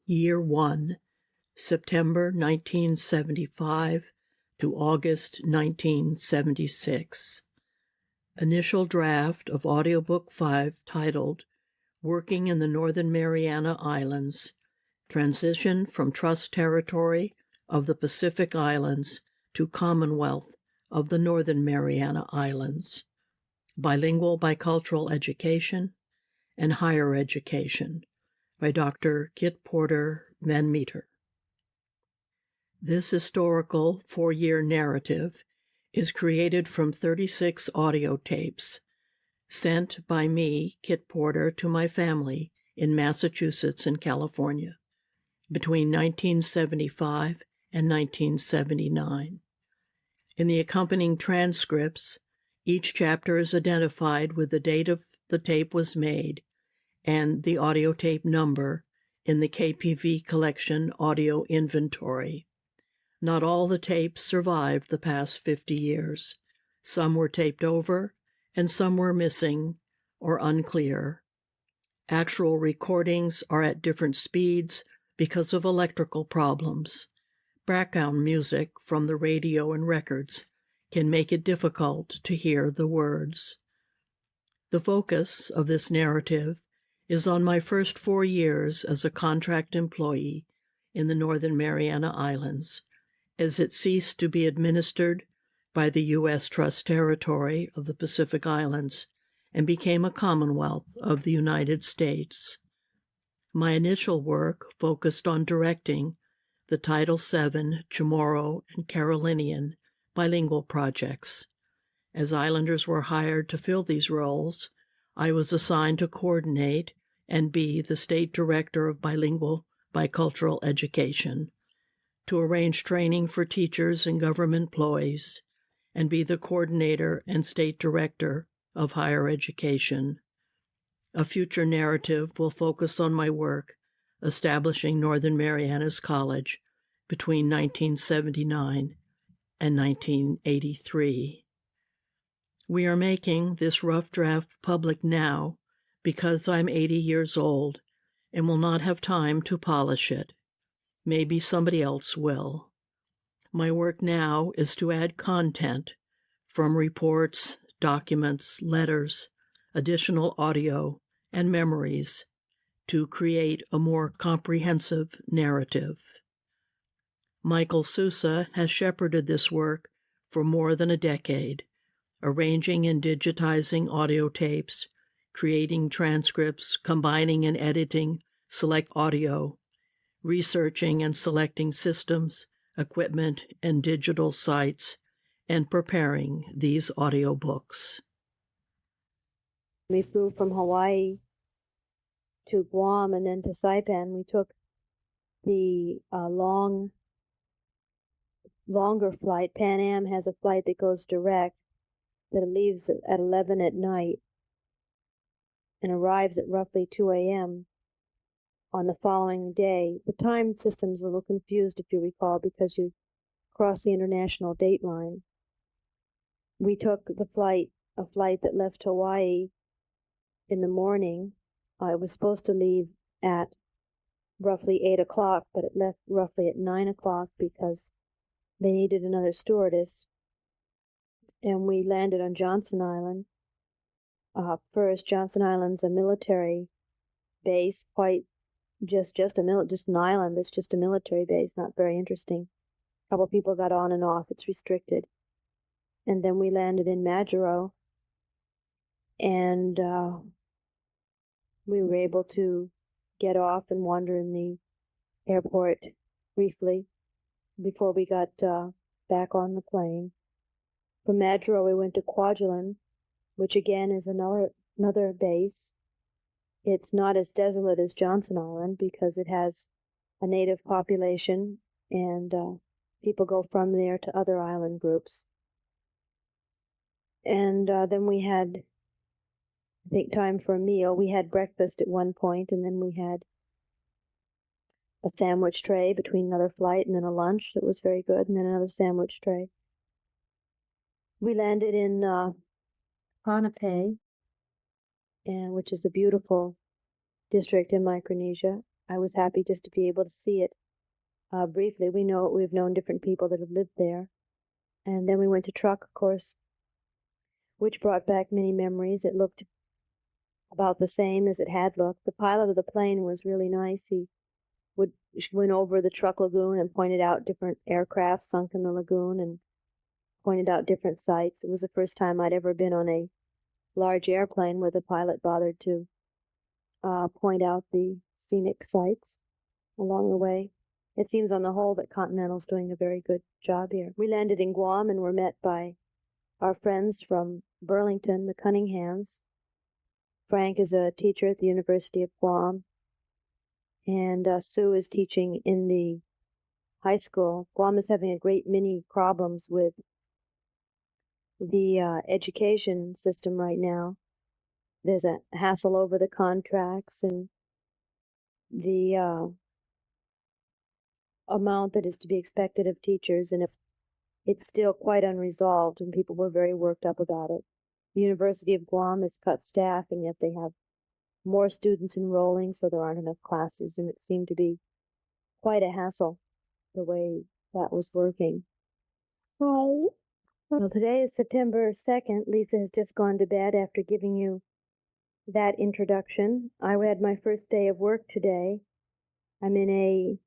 Year 1, September 1975 to August 1976. Initial draft of Audiobook 5 titled Working in the Northern Mariana Islands, Transition from Trust Territory of the Pacific Islands to Commonwealth of the Northern Mariana Islands, Bilingual Bicultural Education and Higher Education by Dr. Kit Porter Van Meter. This historical 4-year narrative is created from 36 audio tapes sent by me, Kit Porter, to my family in Massachusetts and California between 1975 and 1979. In the accompanying transcripts, each chapter is identified with the date of the tape was made and the audio tape number in the KPV collection audio inventory. Not all the tapes survived the past 50 years. Some were taped over, and some were missing or unclear. Actual recordings are at different speeds because of electrical problems. Background music from the radio and records can make it difficult to hear the words. The focus of this narrative is on my first 4 years as a contract employee in the Northern Mariana Islands, as it ceased to be administered by the U.S. Trust Territory of the Pacific Islands and became a Commonwealth of the United States. My initial work focused on directing the Title VII, Chamorro, and Carolinian Bilingual Projects. As islanders were hired to fill these roles, I was assigned to coordinate and be the State Director of Bilingual Bicultural Education, to arrange training for teachers and government employees, and be the coordinator and State Director of Higher Education. A future narrative will focus on my work establishing Northern Marianas College between 1979 and 1983. We are making this rough draft public now because I'm 80 years old and will not have time to polish it. Maybe somebody else will. My work now is to add content from reports, documents, letters, additional audio, and memories to create a more comprehensive narrative. Michael Sousa has shepherded this work for more than a decade, arranging and digitizing audio tapes, creating transcripts, combining and editing select audio, researching and selecting systems, equipment, and digital sites, and preparing these audiobooks. We flew from Hawaii to Guam and then to Saipan. We took the longer flight. Pan Am has a flight that goes direct, that leaves at 11 at night and arrives at roughly 2 a.m. on the following day. The time system's a little confused, if you recall, because you cross the international date line. We took a flight that left Hawaii in the morning. It was supposed to leave at roughly 8 o'clock, but it left roughly at 9 o'clock because they needed another stewardess. And we landed on Johnson Island. First, Johnson Island's a military base, quite just an island. It's just a military base, not very interesting. A couple people got on and off. It's restricted. And then we landed in Chamorro, and we were able to get off and wander in the airport briefly before we got back on the plane. From Chamorro, we went to Kwajalein, which again is another base. It's not as desolate as Johnson Island because it has a native population, and people go from there to other island groups. And then we had, I think, time for a meal. We had breakfast at one point, and then we had a sandwich tray between another flight, and then a lunch that was very good, and then another sandwich tray. We landed in Ponape, which is a beautiful district in Micronesia. I was happy just to be able to see it briefly. We've known different people that have lived there. And then we went to truck, of course, which brought back many memories. It looked about the same as it had looked. The pilot of the plane was really nice. He went over the truck lagoon and pointed out different aircraft sunk in the lagoon and pointed out different sites. It was the first time I'd ever been on a large airplane where the pilot bothered to point out the scenic sites along the way. It seems on the whole that Continental's doing a very good job here. We landed in Guam and were met by our friends from Burlington, the Cunninghams. Frank is a teacher at the University of Guam, and Sue is teaching in the high school. Guam is having a great many problems with the education system right now. There's a hassle over the contracts and the amount that is to be expected of teachers, and it's still quite unresolved, and people were very worked up about it. The University of Guam has cut staff, and yet they have more students enrolling, so there aren't enough classes, and it seemed to be quite a hassle the way that was working. Hi. Well, today is September 2nd. Lisa has just gone to bed after giving you that introduction. I had my first day of work today. I'm in a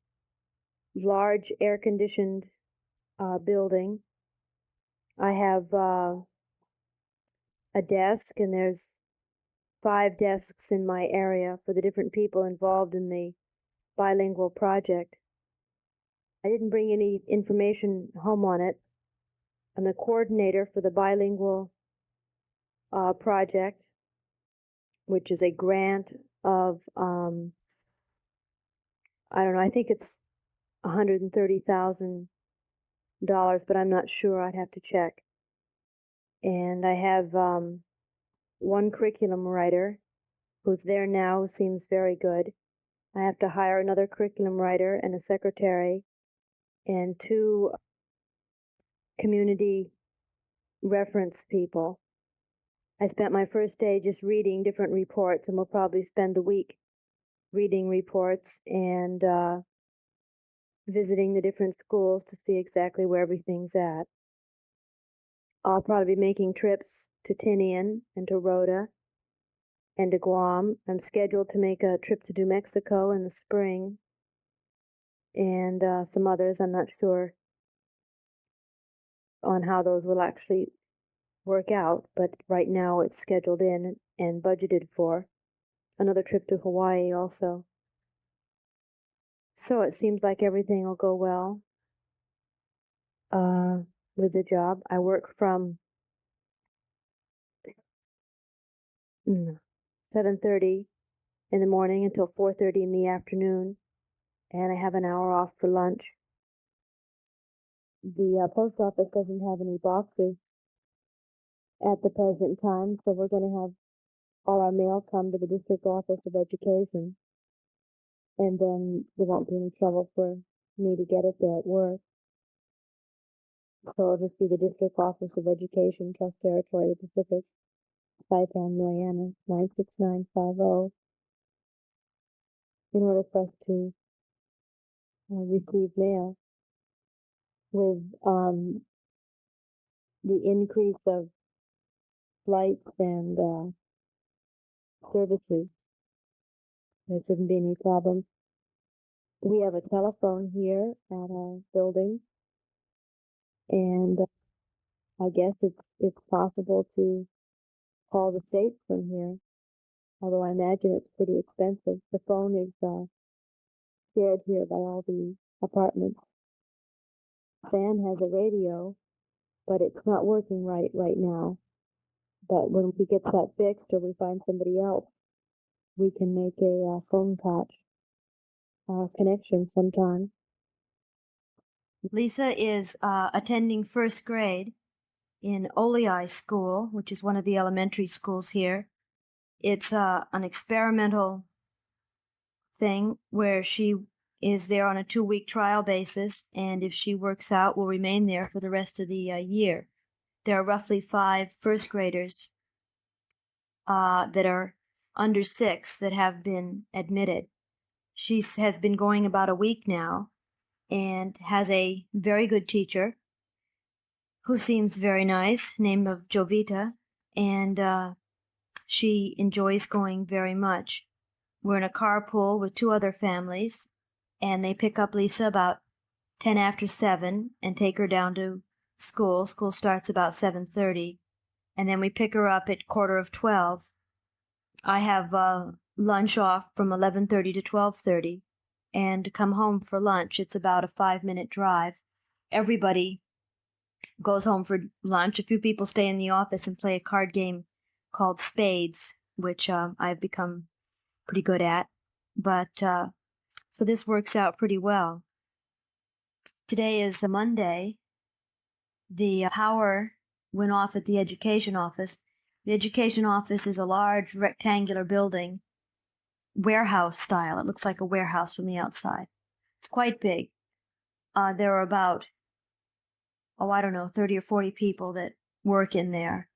large air-conditioned building. I have a desk, and there's 5 desks in my area for the different people involved in the bilingual project. I didn't bring any information home on it. I'm the coordinator for the bilingual project, which is a grant of, I don't know, I think it's $130,000, but I'm not sure. I'd have to check. And I have one curriculum writer who's there now, who seems very good. I have to hire another curriculum writer and a secretary and 2 community reference people. I spent my first day just reading different reports, and we'll probably spend the week reading reports and visiting the different schools to see exactly where everything's at. I'll probably be making trips to Tinian and to Rota and to Guam. I'm scheduled to make a trip to New Mexico in the spring, and some others. I'm not sure on how those will actually work out, but right now it's scheduled in and budgeted for. Another trip to Hawaii also. So it seems like everything will go well with the job. I work from 7:30 in the morning until 4:30 in the afternoon, and I have an hour off for lunch. The post office doesn't have any boxes at the present time, so we're going to have all our mail come to the District Office of Education, and then there won't be any trouble for me to get it there at work. So it'll just be the District Office of Education, Trust Territory of the Pacific, Saipan, Mariana, 96950, in order for us to receive mail. With the increase of flights and services, there shouldn't be any problems. We have a telephone here at our building, and I guess it's possible to call the States from here, although I imagine it's pretty expensive. The phone is shared here by all the apartments. Sam has a radio, but it's not working right now. But when we get that fixed or we find somebody else, we can make a phone patch connection sometime. Lisa is attending first grade in Olei School, which is one of the elementary schools here. It's an experimental thing where she is there on a 2-week trial basis, and if she works out, will remain there for the rest of the year. There are roughly 5 first graders that are under 6 that have been admitted. She has been going about a week now and has a very good teacher who seems very nice, named of Jovita, and she enjoys going very much. We're in a carpool with 2 other families, and they pick up Lisa about 10 after 7 and take her down to school. School starts about 7:30, and then we pick her up at 11:45. I have lunch off from 11:30 to 12:30 and come home for lunch. It's about a 5-minute drive. Everybody goes home for lunch. A few people stay in the office and play a card game called Spades, which I've become pretty good at. But so this works out pretty well. Today is a Monday. The power went off at the education office. The education office is a large rectangular building, warehouse style. It looks like a warehouse from the outside. It's quite big. There are about, 30 or 40 people that work in there.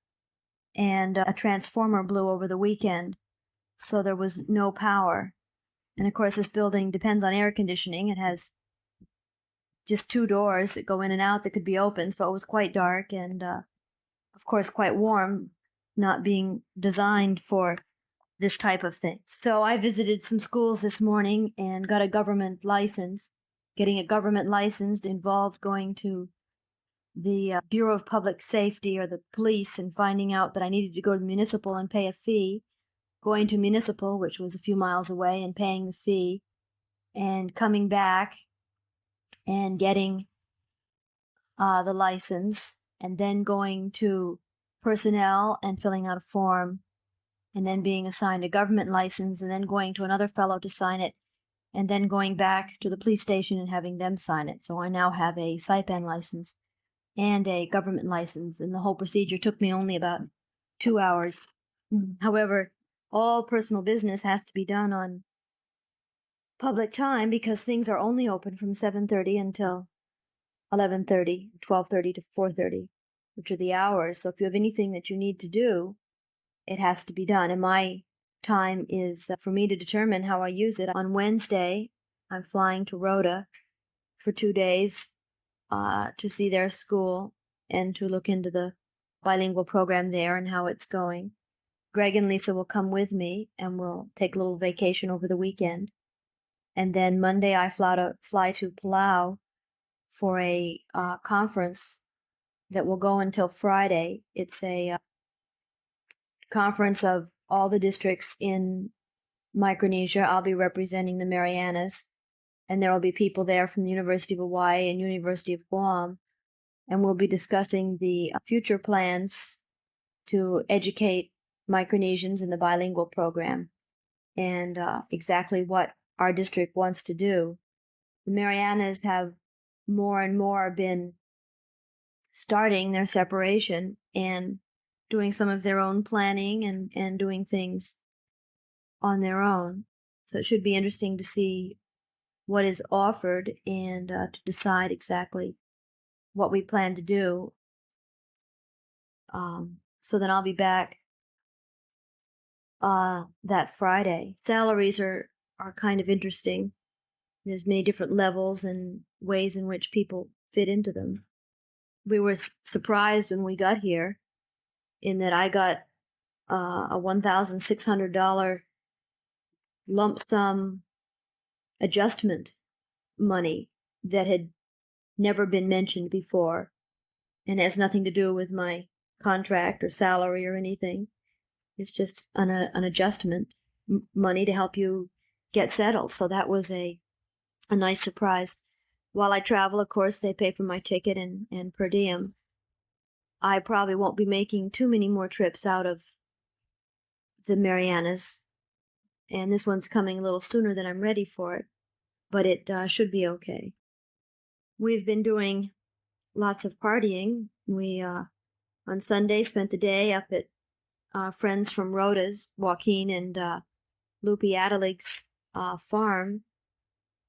And a transformer blew over the weekend, so there was no power. And of course, this building depends on air conditioning. It has just 2 doors that go in and out that could be open, so it was quite dark and, of course, quite warm, not being designed for this type of thing. So I visited some schools this morning and got a government license. Getting a government license involved going to the Bureau of Public Safety or the police and finding out that I needed to go to municipal and pay a fee, going to municipal, which was a few miles away, and paying the fee, and coming back and getting the license, and then going to personnel and filling out a form, and then being assigned a government license, and then going to another fellow to sign it, and then going back to the police station and having them sign it. So I now have a Saipan license and a government license, and the whole procedure took me only about 2 hours. However, all personal business has to be done on public time because things are only open from 7:30 until 11:30, 12:30 to 4:30, which are the hours. So if you have anything that you need to do, it has to be done. And my time is for me to determine how I use it. On Wednesday, I'm flying to Rhoda for 2 days to see their school and to look into the bilingual program there and how it's going. Greg and Lisa will come with me, and we'll take a little vacation over the weekend. And then Monday, I fly to Palau for a conference that will go until Friday. It's a conference of all the districts in Micronesia. I'll be representing the Marianas, and there will be people there from the University of Hawaii and University of Guam, and we'll be discussing the future plans to educate Micronesians in the bilingual program and exactly what our district wants to do. The Marianas have more and more been starting their separation and doing some of their own planning and doing things on their own. So it should be interesting to see what is offered and to decide exactly what we plan to do. So then I'll be back that Friday. Salaries are kind of interesting. There's many different levels and ways in which people fit into them. We were surprised when we got here in that I got a $1,600 lump sum adjustment money that had never been mentioned before and has nothing to do with my contract or salary or anything. It's just an adjustment money to help you get settled. So that was a nice surprise. While I travel, of course, they pay for my ticket and per diem. I probably won't be making too many more trips out of the Marianas, and this one's coming a little sooner than I'm ready for it, but it should be okay. We've been doing lots of partying. We, on Sunday, spent the day up at friends from Rhoda's, Joaquin and Lupi Adalig's farm.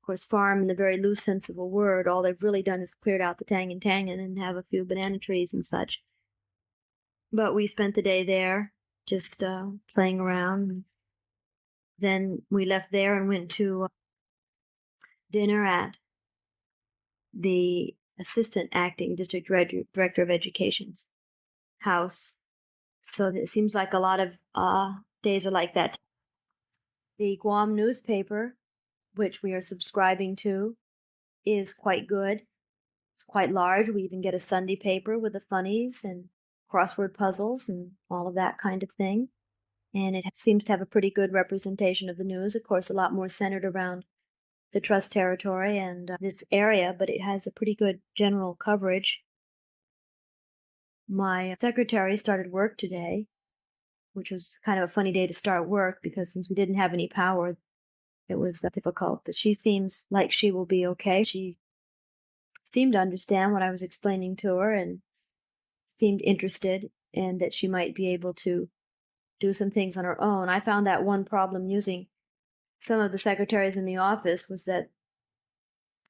Of course, farm in the very loose sense of a word. All they've really done is cleared out the tangan and have a few banana trees and such. But we spent the day there, just playing around. Then we left there and went to dinner at the assistant acting district director of education's house. So it seems like a lot of days are like that. The Guam newspaper, which we are subscribing to, is quite good. It's quite large. We even get a Sunday paper with the funnies and crossword puzzles and all of that kind of thing. And it seems to have a pretty good representation of the news. Of course, a lot more centered around the Trust Territory and this area, but it has a pretty good general coverage. My secretary started work today, which was kind of a funny day to start work because since we didn't have any power, it was difficult. But she seems like she will be okay. She seemed to understand what I was explaining to her and seemed interested and that she might be able to do some things on her own. I found that one problem using some of the secretaries in the office was that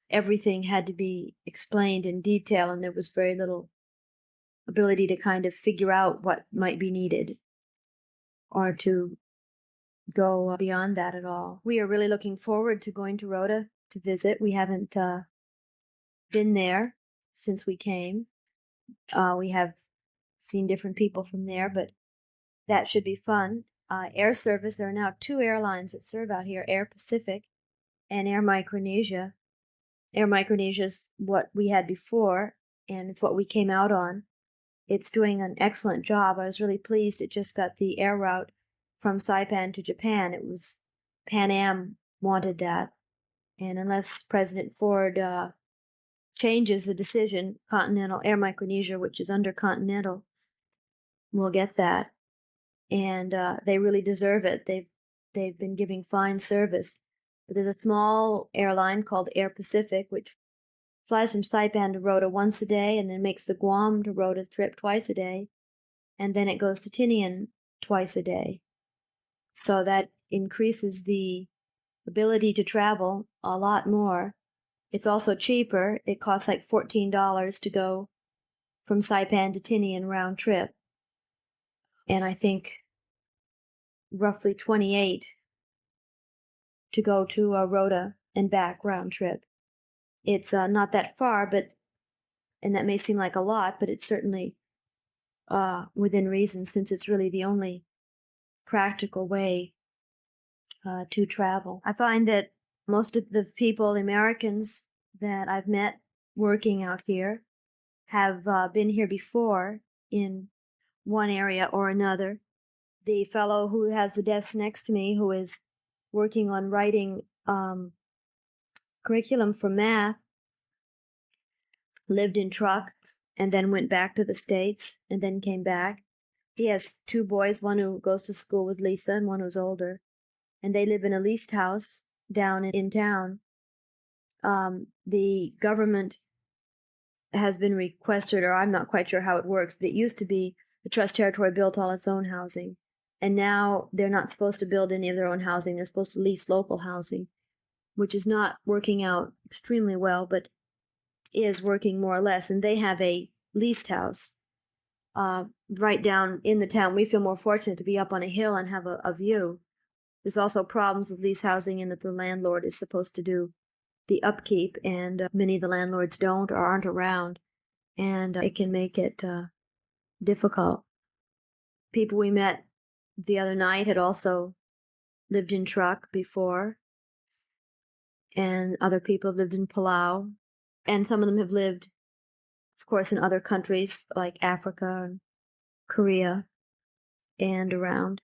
everything had to be explained in detail and there was very little ability to kind of figure out what might be needed or to go beyond that at all. We are really looking forward to going to Rhoda to visit. We haven't been there since we came. We have seen different people from there, but that should be fun. Air service, there are now 2 airlines that serve out here, Air Pacific and Air Micronesia. Air Micronesia is what we had before, and it's what we came out on. It's doing an excellent job. I was really pleased. It just got the air route from Saipan to Japan. It was Pan Am wanted that. And unless President Ford changes the decision, Continental Air Micronesia, which is under Continental, will get that. And they really deserve it. They've been giving fine service. But there's a small airline called Air Pacific, which flies from Saipan to Rota once a day and then makes the Guam to Rota trip twice a day. And then it goes to Tinian twice a day. So that increases the ability to travel a lot more. It's also cheaper. It costs like $14 to go from Saipan to Tinian round trip. And I think roughly 28 to go to Rota and back round trip. It's not that far, and that may seem like a lot, but it's certainly within reason since it's really the only practical way to travel. I find that most of the people, the Americans that I've met working out here, have been here before in one area or another. The fellow who has the desk next to me, who is working on writing curriculum for math, lived in Truck and then went back to the States and then came back. He has 2 boys, one who goes to school with Lisa and one who's older. And they live in a leased house down in town. The government has been requested, or I'm not quite sure how it works, but it used to be the Trust Territory built all its own housing. And now they're not supposed to build any of their own housing. They're supposed to lease local housing, which is not working out extremely well, but is working more or less. And they have a leased house right down in the town. We feel more fortunate to be up on a hill and have a view. There's also problems with lease housing in that the landlord is supposed to do the upkeep, and many of the landlords don't or aren't around, and it can make it difficult. People we met the other night had also lived in Truck before, and other people have lived in Palau, and some of them have lived, of course, in other countries like Africa and Korea and around,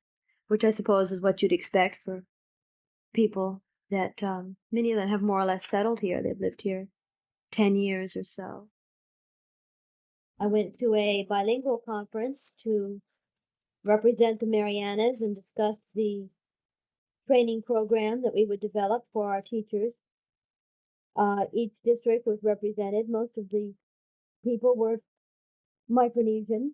which I suppose is what you'd expect for people that many of them have more or less settled here. They've lived here 10 years or so. I went to a bilingual conference to represent the Marianas and discuss the training program that we would develop for our teachers. Each district was represented. Most of the people were Micronesian,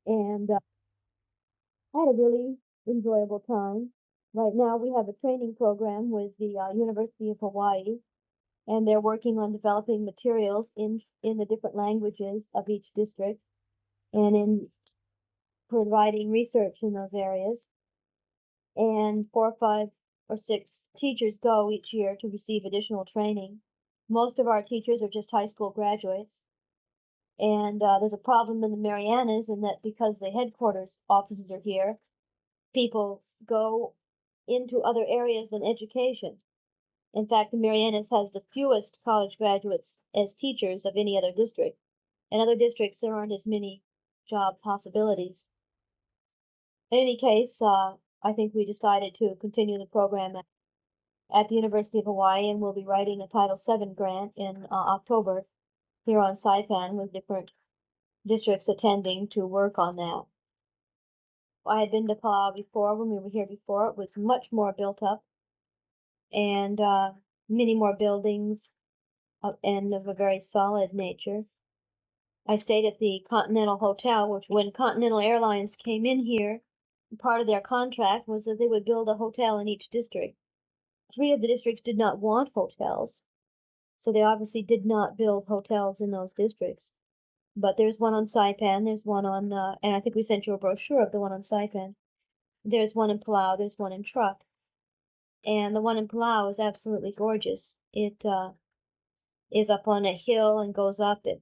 and I had a really enjoyable time. Right now we have a training program with the University of Hawaii, and they're working on developing materials in the different languages of each district and in providing research in those areas. And 4 or 5 or 6 teachers go each year to receive additional training. Most of our teachers are just high school graduates. And there's a problem in the Marianas in that because the headquarters offices are here, people go into other areas than education. In fact, the Marianas has the fewest college graduates as teachers of any other district. In other districts, there aren't as many job possibilities. In any case, I think we decided to continue the program at the University of Hawaii, and we'll be writing a Title VII grant in October here on Saipan with different districts attending to work on that. I had been to Palau before when we were here before. It was much more built up and many more buildings and of a very solid nature. I stayed at the Continental Hotel, which when Continental Airlines came in here, part of their contract was that they would build a hotel in each district. 3 of the districts did not want hotels, so they obviously did not build hotels in those districts. But there's one on Saipan, there's one on, and I think we sent you a brochure of the one on Saipan. There's one in Palau, there's one in Truk. And the one in Palau is absolutely gorgeous. It is up on a hill and goes up. It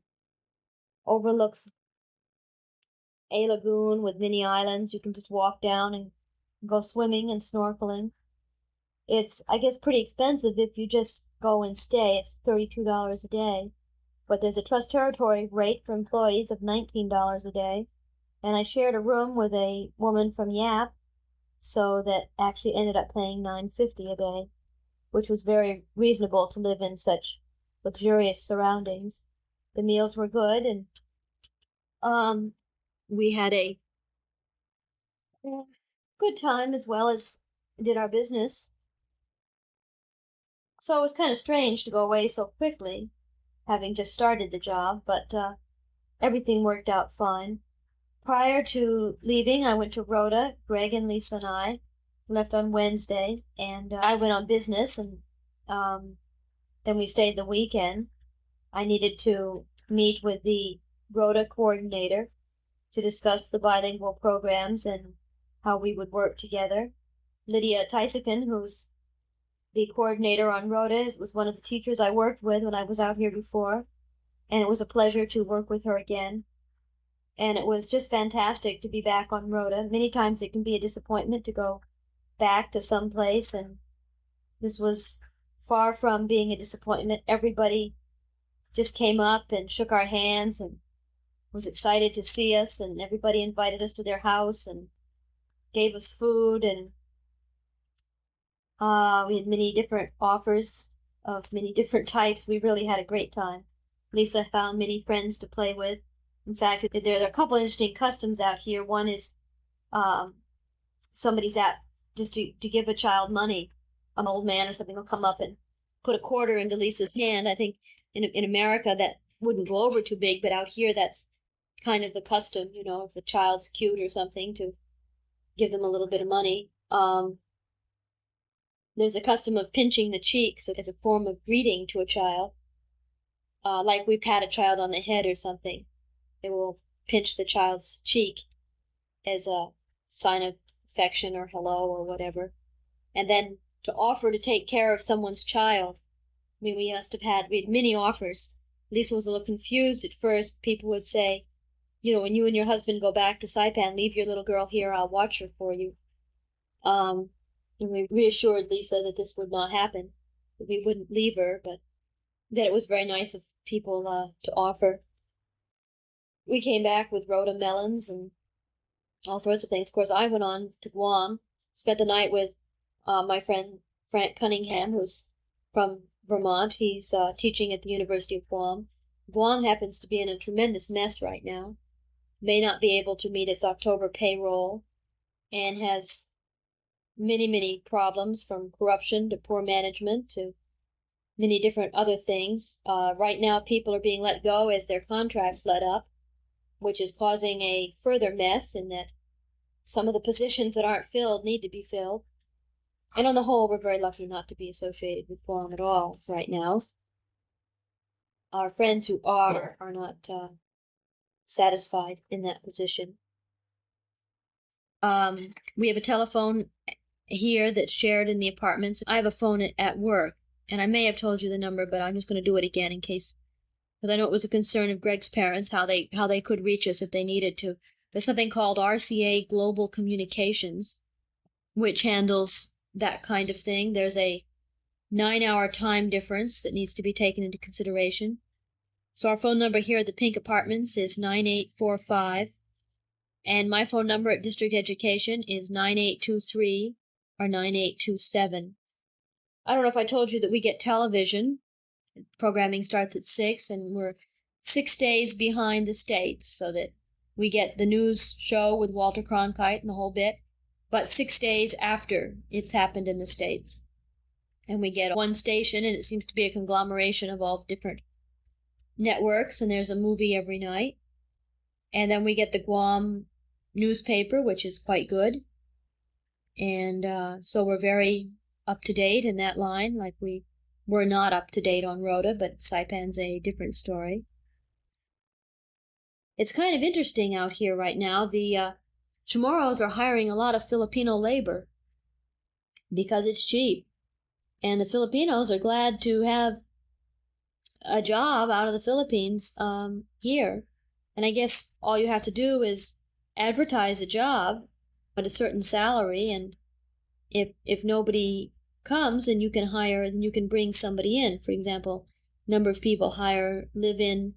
overlooks a lagoon with many islands. You can just walk down and go swimming and snorkeling. It's, I guess, pretty expensive if you just go and stay. It's $32 a day. But there's a trust territory rate for employees of $19 a day. And I shared a room with a woman from Yap, so that actually ended up paying $9.50 a day, which was very reasonable to live in such luxurious surroundings. The meals were good, and we had a good time as well as did our business. So it was kind of strange to go away so quickly, having just started the job, but everything worked out fine. Prior to leaving, I went to Rhoda. Greg and Lisa and I left on Wednesday, and I went on business, and then we stayed the weekend. I needed to meet with the Rhoda coordinator to discuss the bilingual programs and how we would work together. Lydia Tysican, who's the coordinator on Rhoda, was one of the teachers I worked with when I was out here before, and it was a pleasure to work with her again. And it was just fantastic to be back on Rhoda. Many times it can be a disappointment to go back to some place, and this was far from being a disappointment. Everybody just came up and shook our hands and was excited to see us, and everybody invited us to their house and gave us food, and we had many different offers of many different types. We really had a great time. Lisa found many friends to play with. In fact, there are a couple interesting customs out here. One is somebody's apt just to give a child money. An old man or something will come up and put a quarter into Lisa's hand. I think in America that wouldn't go over too big, but out here that's kind of the custom, you know, if the child's cute or something, to give them a little bit of money. There's a custom of pinching the cheeks as a form of greeting to a child. Like we pat a child on the head or something. They will pinch the child's cheek as a sign of affection or hello or whatever. And then to offer to take care of someone's child. I mean, we had many offers. Lisa was a little confused at first. People would say, you know, when you and your husband go back to Saipan, leave your little girl here, I'll watch her for you. And we reassured Lisa that this would not happen, that we wouldn't leave her, but that it was very nice of people to offer. We came back with Rhoda melons and all sorts of things. Of course, I went on to Guam, spent the night with my friend Frank Cunningham, who's from Vermont. He's teaching at the University of Guam. Guam happens to be in a tremendous mess right now. May not be able to meet its October payroll, and has many, many problems, from corruption to poor management to many different other things. Right now, people are being let go as their contracts let up, which is causing a further mess in that some of the positions that aren't filled need to be filled. And on the whole, we're very lucky not to be associated with Guam at all right now. Our friends who are not satisfied in that position. We have a telephone here that's shared in the apartments. I have a phone at work, and I may have told you the number, but I'm just going to do it again in case, because I know it was a concern of Greg's parents, how they could reach us if they needed to. There's something called RCA Global Communications, which handles that kind of thing. There's a 9-hour time difference that needs to be taken into consideration. So our phone number here at the Pink Apartments is 9845, and my phone number at District Education is 9823 or 9827. I don't know if I told you that we get television. Programming starts at 6, and we're 6 days behind the states, so that we get the news show with Walter Cronkite and the whole bit, but 6 days after it's happened in the states. And we get one station, and it seems to be a conglomeration of all different networks, and there's a movie every night. And then we get the Guam newspaper, which is quite good. And so we're very up to date in that line, like we were not up to date on Rhoda, but Saipan's a different story. It's kind of interesting out here right now. The Chamorros are hiring a lot of Filipino labor because it's cheap. And the Filipinos are glad to have a job out of the Philippines here. And I guess all you have to do is advertise a job at a certain salary, and if nobody comes, then you can bring somebody in. For example, a number of people hire live-in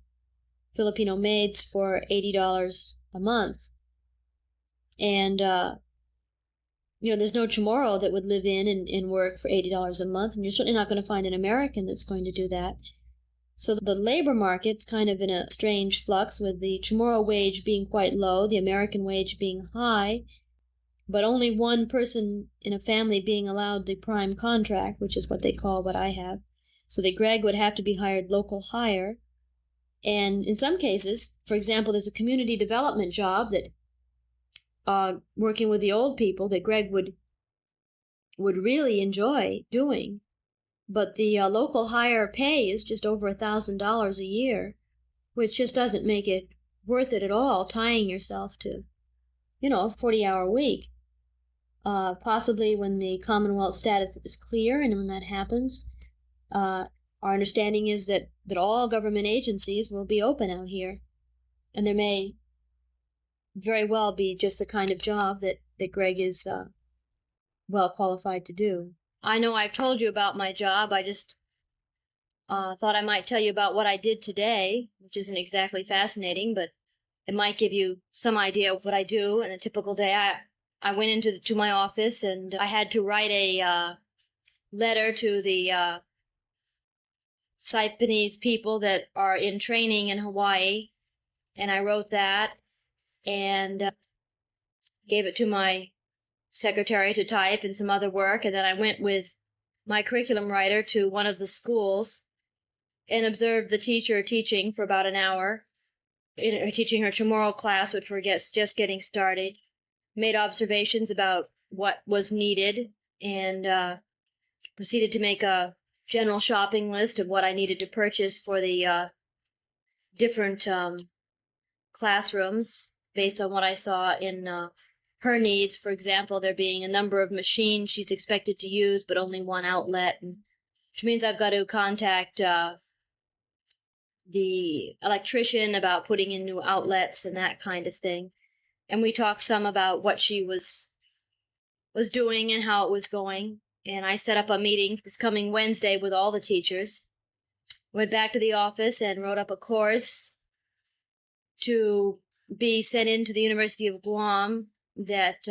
Filipino maids for $80 a month. And there's no Chamorro that would live in and work for $80 a month, and you're certainly not going to find an American that's going to do that. So the labor market's kind of in a strange flux, with the Chamorro wage being quite low, the American wage being high, but only one person in a family being allowed the prime contract, which is what they call what I have. So that Greg would have to be hired local hire. And in some cases, for example, there's a community development job that working with the old people that Greg would really enjoy doing. But the local hire pay is just over $1,000 a year, which just doesn't make it worth it at all, tying yourself to, a 40-hour week. Possibly when the Commonwealth status is clear, and when that happens, our understanding is that all government agencies will be open out here. And there may very well be just the kind of job that Greg is well qualified to do. I know I've told you about my job. I just thought I might tell you about what I did today, which isn't exactly fascinating, but it might give you some idea of what I do in a typical day. I went into my office, and I had to write a letter to the Saipanese people that are in training in Hawaii, and I wrote that and gave it to my secretary to type and some other work, and then I went with my curriculum writer to one of the schools and observed the teacher teaching for about an hour, teaching her Chamorro class, which we're just getting started, made observations about what was needed, and proceeded to make a general shopping list of what I needed to purchase for the different classrooms based on what I saw in her needs. For example, there being a number of machines she's expected to use, but only one outlet, which means I've got to contact the electrician about putting in new outlets and that kind of thing. And we talked some about what she was doing and how it was going. And I set up a meeting this coming Wednesday with all the teachers. Went back to the office and wrote up a course to be sent into the University of Guam that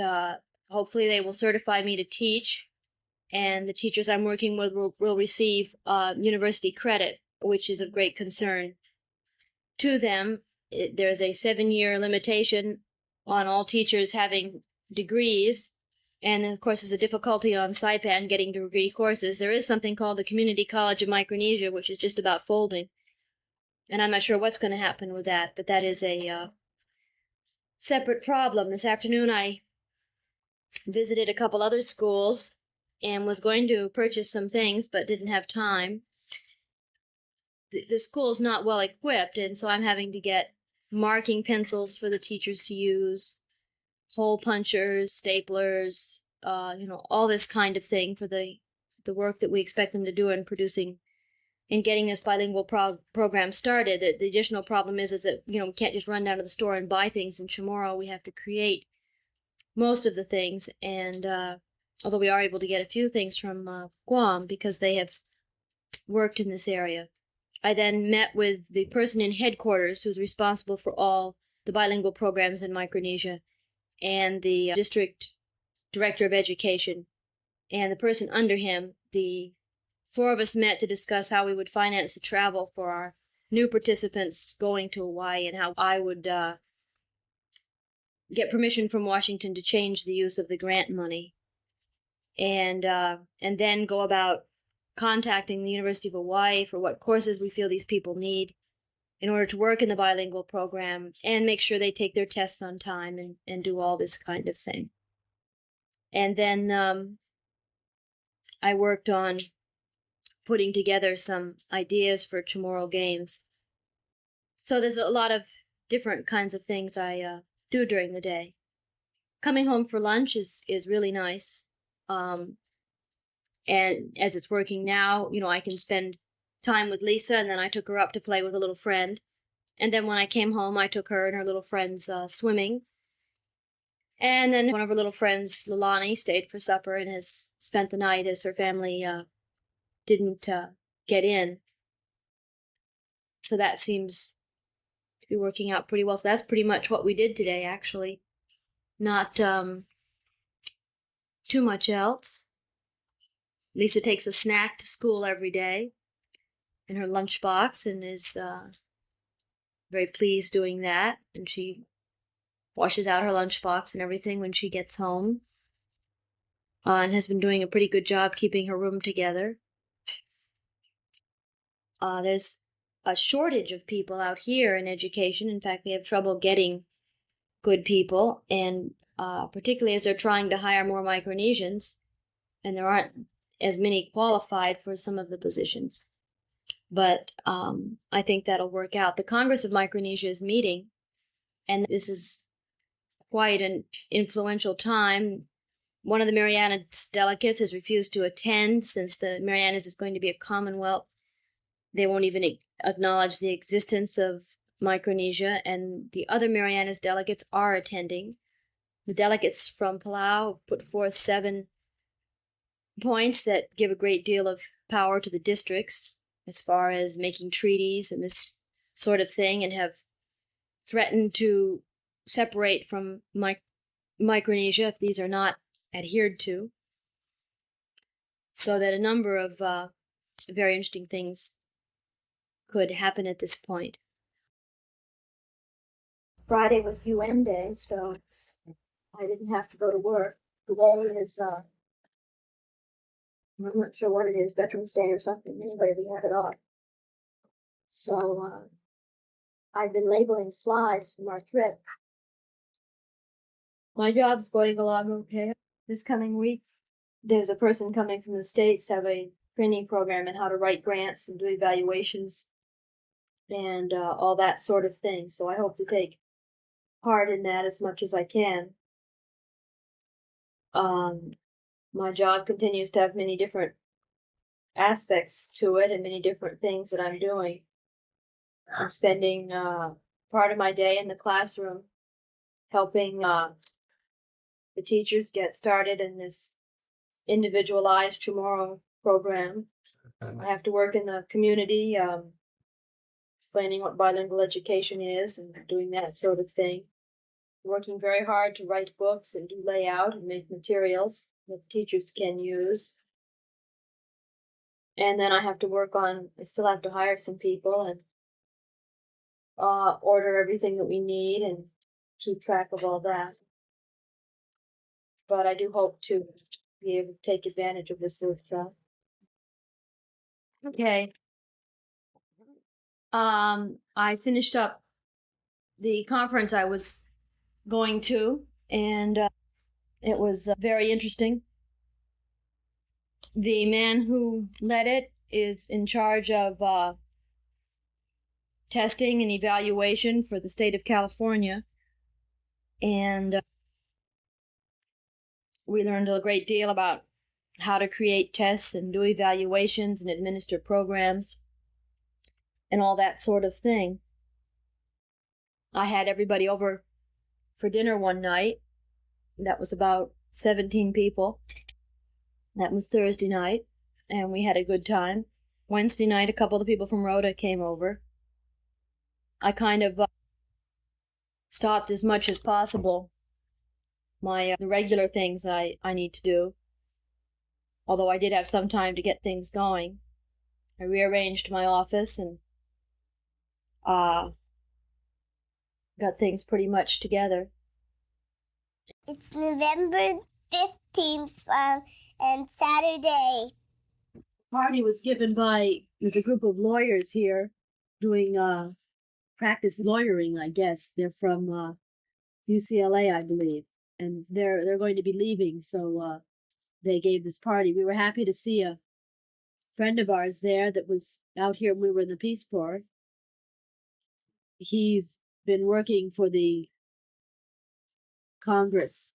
hopefully they will certify me to teach. And the teachers I'm working with will receive university credit, which is of great concern to them. There's a 7-year limitation on all teachers having degrees. And of course, there's a difficulty on Saipan getting degree courses. There is something called the Community College of Micronesia, which is just about folding. And I'm not sure what's going to happen with that, but that is a separate problem. This afternoon, I visited a couple other schools and was going to purchase some things, but didn't have time. The school's not well equipped, and so I'm having to get marking pencils for the teachers to use, hole punchers, staplers, all this kind of thing for the work that we expect them to do in producing and getting this bilingual program started. The additional problem is that, we can't just run down to the store and buy things in Chamorro. We have to create most of the things, and although we are able to get a few things from Guam because they have worked in this area. I then met with the person in headquarters who's responsible for all the bilingual programs in Micronesia, and the district director of education, and the person under him. The four of us met to discuss how we would finance the travel for our new participants going to Hawaii, and how I would get permission from Washington to change the use of the grant money, and then go about contacting the University of Hawaii for what courses we feel these people need in order to work in the bilingual program, and make sure they take their tests on time, and do all this kind of thing. And then I worked on putting together some ideas for Chamorro games. So there's a lot of different kinds of things I do during the day. Coming home for lunch is really nice. And as it's working now, I can spend time with Lisa, and then I took her up to play with a little friend. And then when I came home, I took her and her little friends swimming. And then one of her little friends, Lilani, stayed for supper and has spent the night as her family didn't get in. So that seems to be working out pretty well. So that's pretty much what we did today, actually. Not too much else. Lisa takes a snack to school every day in her lunchbox, and is very pleased doing that. And she washes out her lunchbox and everything when she gets home, and has been doing a pretty good job keeping her room together. There's a shortage of people out here in education. In fact, they have trouble getting good people, and particularly as they're trying to hire more Micronesians, and there aren't as many qualified for some of the positions. But I think that'll work out. The Congress of Micronesia is meeting, and this is quite an influential time. One of the Marianas delegates has refused to attend, since the Marianas is going to be a Commonwealth. They won't even acknowledge the existence of Micronesia, and the other Marianas delegates are attending. The delegates from Palau put forth 7 points that give a great deal of power to the districts as far as making treaties and this sort of thing, and have threatened to separate from Micronesia if these are not adhered to. So that a number of very interesting things could happen at this point. Friday was UN Day, so I didn't have to go to work. Today is, I'm not sure what it is, Veterans Day or something. Anyway, we have it off. So I've been labeling slides from our trip. My job's going along okay. This coming week, there's a person coming from the States to have a training program in how to write grants and do evaluations and all that sort of thing. So I hope to take part in that as much as I can. My job continues to have many different aspects to it and many different things that I'm doing. I'm spending part of my day in the classroom helping the teachers get started in this individualized Chamorro program. I have to work in the community, explaining what bilingual education is and doing that sort of thing. Working very hard to write books and do layout and make materials that teachers can use. And then I still have to hire some people and order everything that we need and keep track of all that. But I do hope to be able to take advantage of this workshop. Okay. I finished up the conference I was going to, and it was very interesting. The man who led it is in charge of testing and evaluation for the state of California, and We learned a great deal about how to create tests and do evaluations and administer programs and all that sort of thing. I had everybody over for dinner one night. That was about 17 people. That was Thursday night, and we had a good time. Wednesday night, a couple of the people from Rhoda came over. I kind of stopped as much as possible my the regular things I need to do, although I did have some time to get things going. I rearranged my office and got things pretty much together. It's November 15th and Saturday. Party was given by, there's a group of lawyers here doing practice lawyering, I guess. They're from UCLA, I believe, and they're going to be leaving, so they gave this party. We were happy to see a friend of ours there that was out here when we were in the Peace Corps. He's been working for the Congress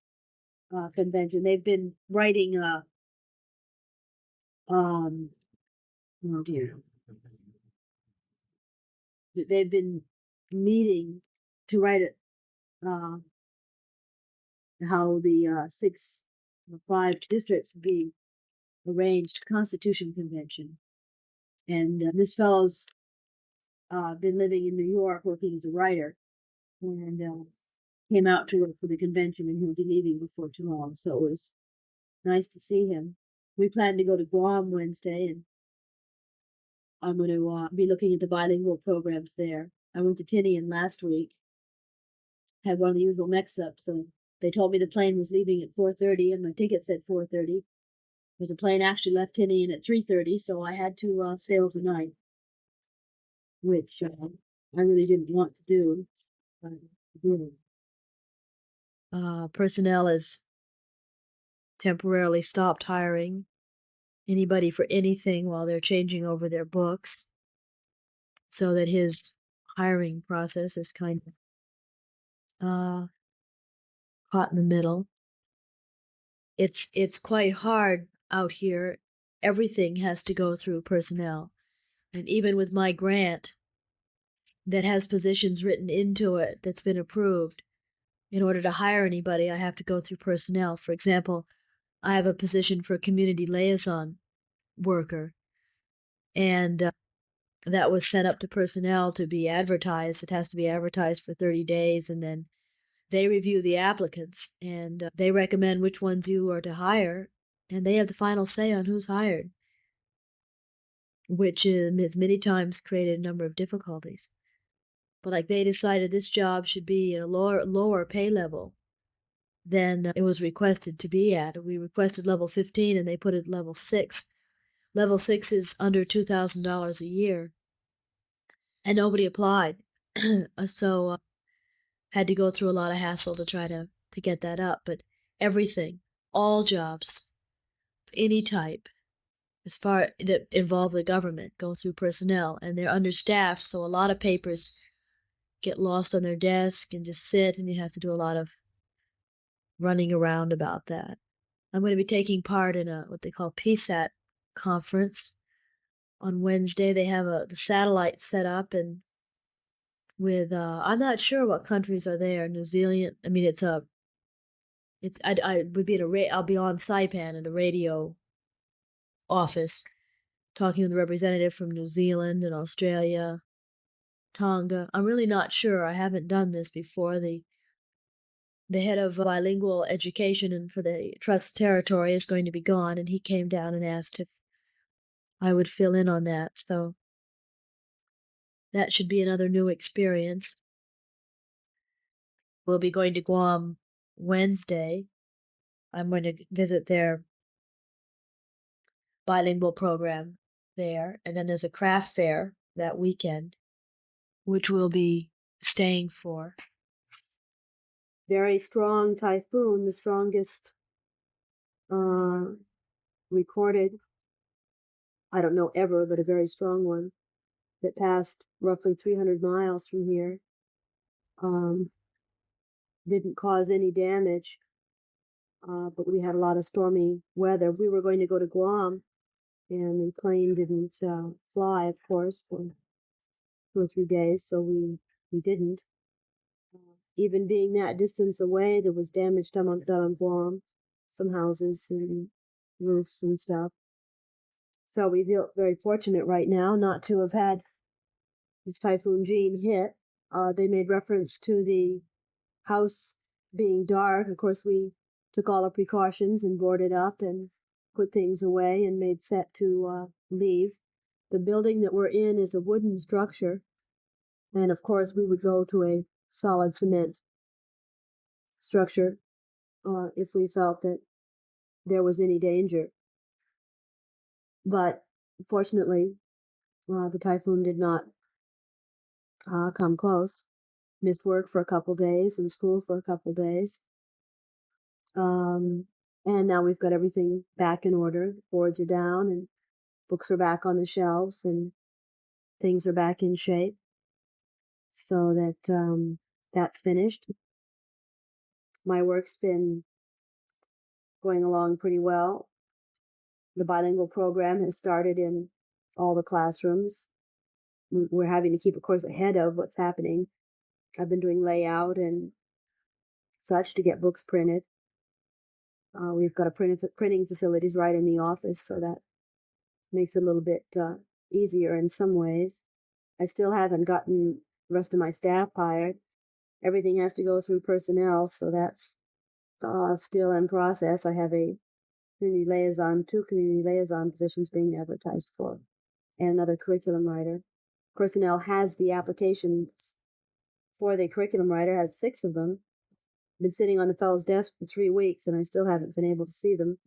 convention. They've been writing oh dear. They've been meeting to write it how the 5 districts be arranged Constitution Convention. And this fellow's been living in New York working as a writer, and came out to work for the convention, and he'll be leaving before too long, so it was nice to see him. We plan to go to Guam Wednesday, and I'm going to be looking at the bilingual programs there. I went to Tinian last week, had one of the usual mix-ups, so they told me the plane was leaving at 4:30, and my ticket said 4:30. Because the plane actually left Tinian at 3:30, so I had to stay overnight, which I really didn't want to do. Personnel has temporarily stopped hiring anybody for anything while they're changing over their books, so that his hiring process is kind of caught in the middle. It's quite hard out here. Everything has to go through personnel, and even with my grant that has positions written into it that's been approved, in order to hire anybody, I have to go through personnel. For example, I have a position for a community liaison worker, and that was sent up to personnel to be advertised. It has to be advertised for 30 days, and then they review the applicants, and they recommend which ones you are to hire, and they have the final say on who's hired, which has many times created a number of difficulties. But like, they decided this job should be at a lower pay level than it was requested to be at. We requested level 15, and they put it at level 6. Level 6 is under $2,000 a year, and nobody applied. So had to go through a lot of hassle to try to get that up. But everything, all jobs, any type, as far that involve the government, go through personnel, and they're understaffed, so a lot of papers get lost on their desk and just sit, and you have to do a lot of running around about that. I'm going to be taking part in what they call PSAT conference on Wednesday. They have the satellite set up, and with I'm not sure what countries are there. New Zealand. I mean, I would be I'll be on Saipan at a radio office, talking with a representative from New Zealand and Australia, Tonga. I'm really not sure. I haven't done this before. The head of bilingual education and for the Trust Territory is going to be gone, and he came down and asked if I would fill in on that. So that should be another new experience. We'll be going to Guam Wednesday. I'm going to visit their bilingual program there, and then there's a craft fair that weekend, which we'll be staying for. Very strong typhoon, the strongest recorded, I don't know ever, but a very strong one that passed roughly 300 miles from here. Didn't cause any damage. but we had a lot of stormy weather. We were going to go to Guam, and the plane didn't fly, of course, for 2 or 3 days, so we didn't. Even being that distance away, there was damage done on Guam, some houses and roofs and stuff. So we feel very fortunate right now not to have had this Typhoon Jean hit. They made reference to the house being dark. Of course, we took all the precautions and boarded up and put things away and made set to leave. The building that we're in is a wooden structure, and of course we would go to a solid cement structure if we felt that there was any danger. But fortunately, the typhoon did not come close. Missed work for a couple days and school for a couple days. And now we've got everything back in order. Boards are down and books are back on the shelves and things are back in shape. So that that's finished. My work's been going along pretty well. The bilingual program has started in all the classrooms. We're having to keep, of course, ahead of what's happening. I've been doing layout and such to get books printed. We've got a printing facilities right in the office, so that makes it a little bit easier in some ways. I still haven't gotten the rest of my staff hired. Everything has to go through personnel, so that's still in process. I have two community liaison positions being advertised for, and another curriculum writer. Personnel has the applications for the curriculum writer, has 6 of them. Been sitting on the fellow's desk for 3 weeks, and I still haven't been able to see them.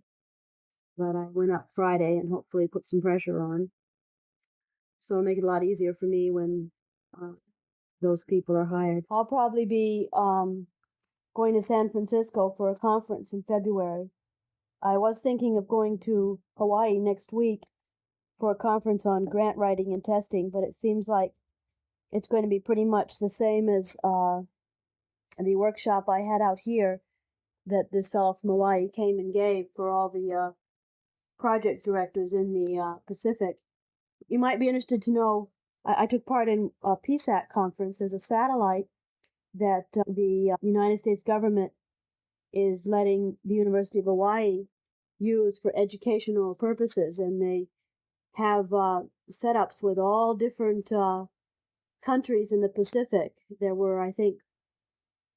But I went up Friday and hopefully put some pressure on. So it'll make it a lot easier for me when those people are hired. I'll probably be going to San Francisco for a conference in February. I was thinking of going to Hawaii next week for a conference on grant writing and testing, but it seems like it's going to be pretty much the same as the workshop I had out here that this fellow from Hawaii came and gave for all the project directors in the Pacific. You might be interested to know, I took part in a PSAC conference. There's a satellite that the United States government is letting the University of Hawaii use for educational purposes, and they have setups with all different countries in the Pacific. There were, I think,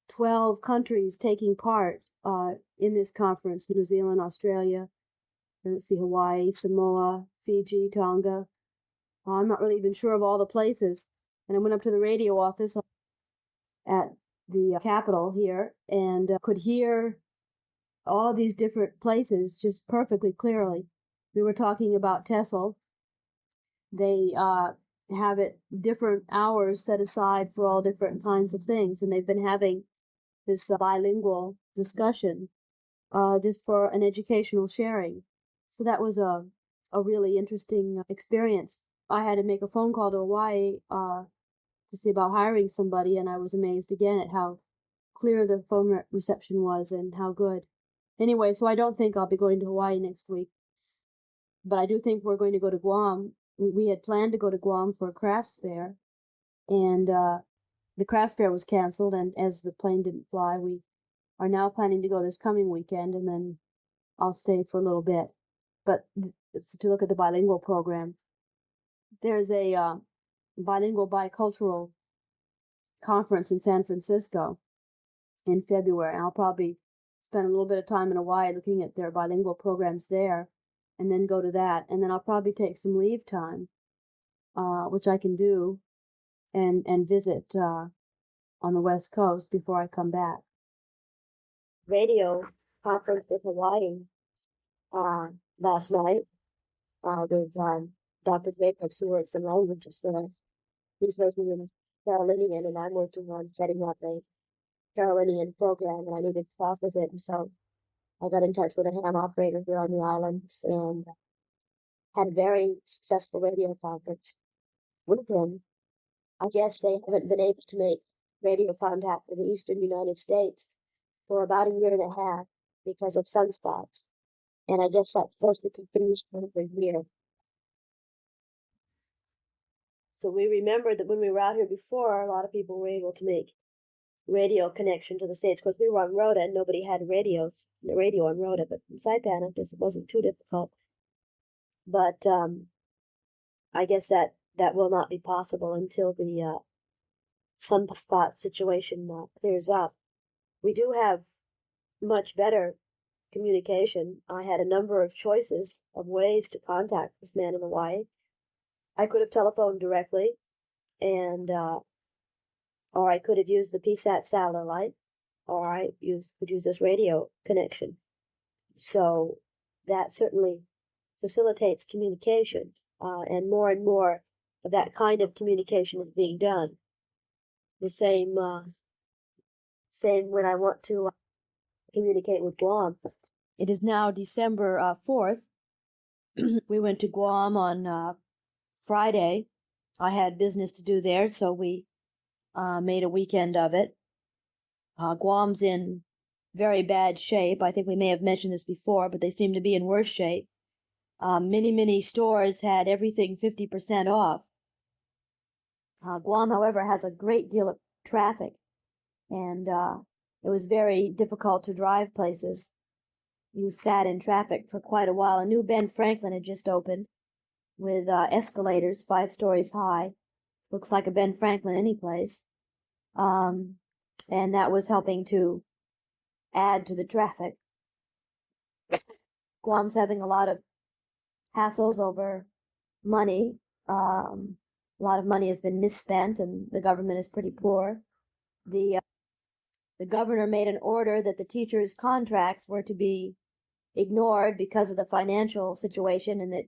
12 countries taking part in this conference: New Zealand, Australia, let's see, Hawaii, Samoa, Fiji, Tonga. I'm not really even sure of all the places. And I went up to the radio office at the Capitol here and could hear all these different places just perfectly clearly. We were talking about TESOL. They have it different hours set aside for all different kinds of things, and they've been having this bilingual discussion just for an educational sharing. So that was a really interesting experience. I had to make a phone call to Hawaii to see about hiring somebody, and I was amazed again at how clear the phone reception was and how good. Anyway, so I don't think I'll be going to Hawaii next week, but I do think we're going to go to Guam. We had planned to go to Guam for a crafts fair, and the crafts fair was canceled, and as the plane didn't fly, we are now planning to go this coming weekend, and then I'll stay for a little bit. But to look at the bilingual program, there's a bilingual bicultural conference in San Francisco in February. I'll probably spend a little bit of time in Hawaii looking at their bilingual programs there, and then go to that. And then I'll probably take some leave time, which I can do, and visit on the West Coast before I come back. Radio conference with Hawaii last night with Dr. Jacobs, who works in languages there. He's working in Carolinian, and I'm working on setting up a Carolinian program, and I needed to talk with him. So I got in touch with a ham operator here on the islands and had a very successful radio conference with him. I guess they haven't been able to make radio contact with the eastern United States for about a year and a half. because of sunspots. And I guess that's supposed to continue for a year. So we remember that when we were out here before, a lot of people were able to make radio connection to the States. Of course, we were on Rhoda and nobody had radio on Rhoda, but from Saipan, I guess it wasn't too difficult. But I guess that will not be possible until the sunspot situation clears up. We do have much better communication. I had a number of choices of ways to contact this man in Hawaii. I could have telephoned directly, and or I could have used the PSAT satellite, or I could use this radio connection. So that certainly facilitates communication, and more of that kind of communication is being done. The same when I want to communicate with Guam. It is now December 4th. We went to Guam on Friday. I had business to do there, so we made a weekend of it. Guam's in very bad shape. I think we may have mentioned this before, but they seem to be in worse shape. Many stores had everything 50% off. Guam, however, has a great deal of traffic, and it was very difficult to drive places. You sat in traffic for quite a while. A new Ben Franklin had just opened with escalators 5 stories high. Looks like a Ben Franklin any place. And that was helping to add to the traffic. Guam's having a lot of hassles over money. A lot of money has been misspent, and the government is pretty poor. The governor made an order that the teachers' contracts were to be ignored because of the financial situation, and that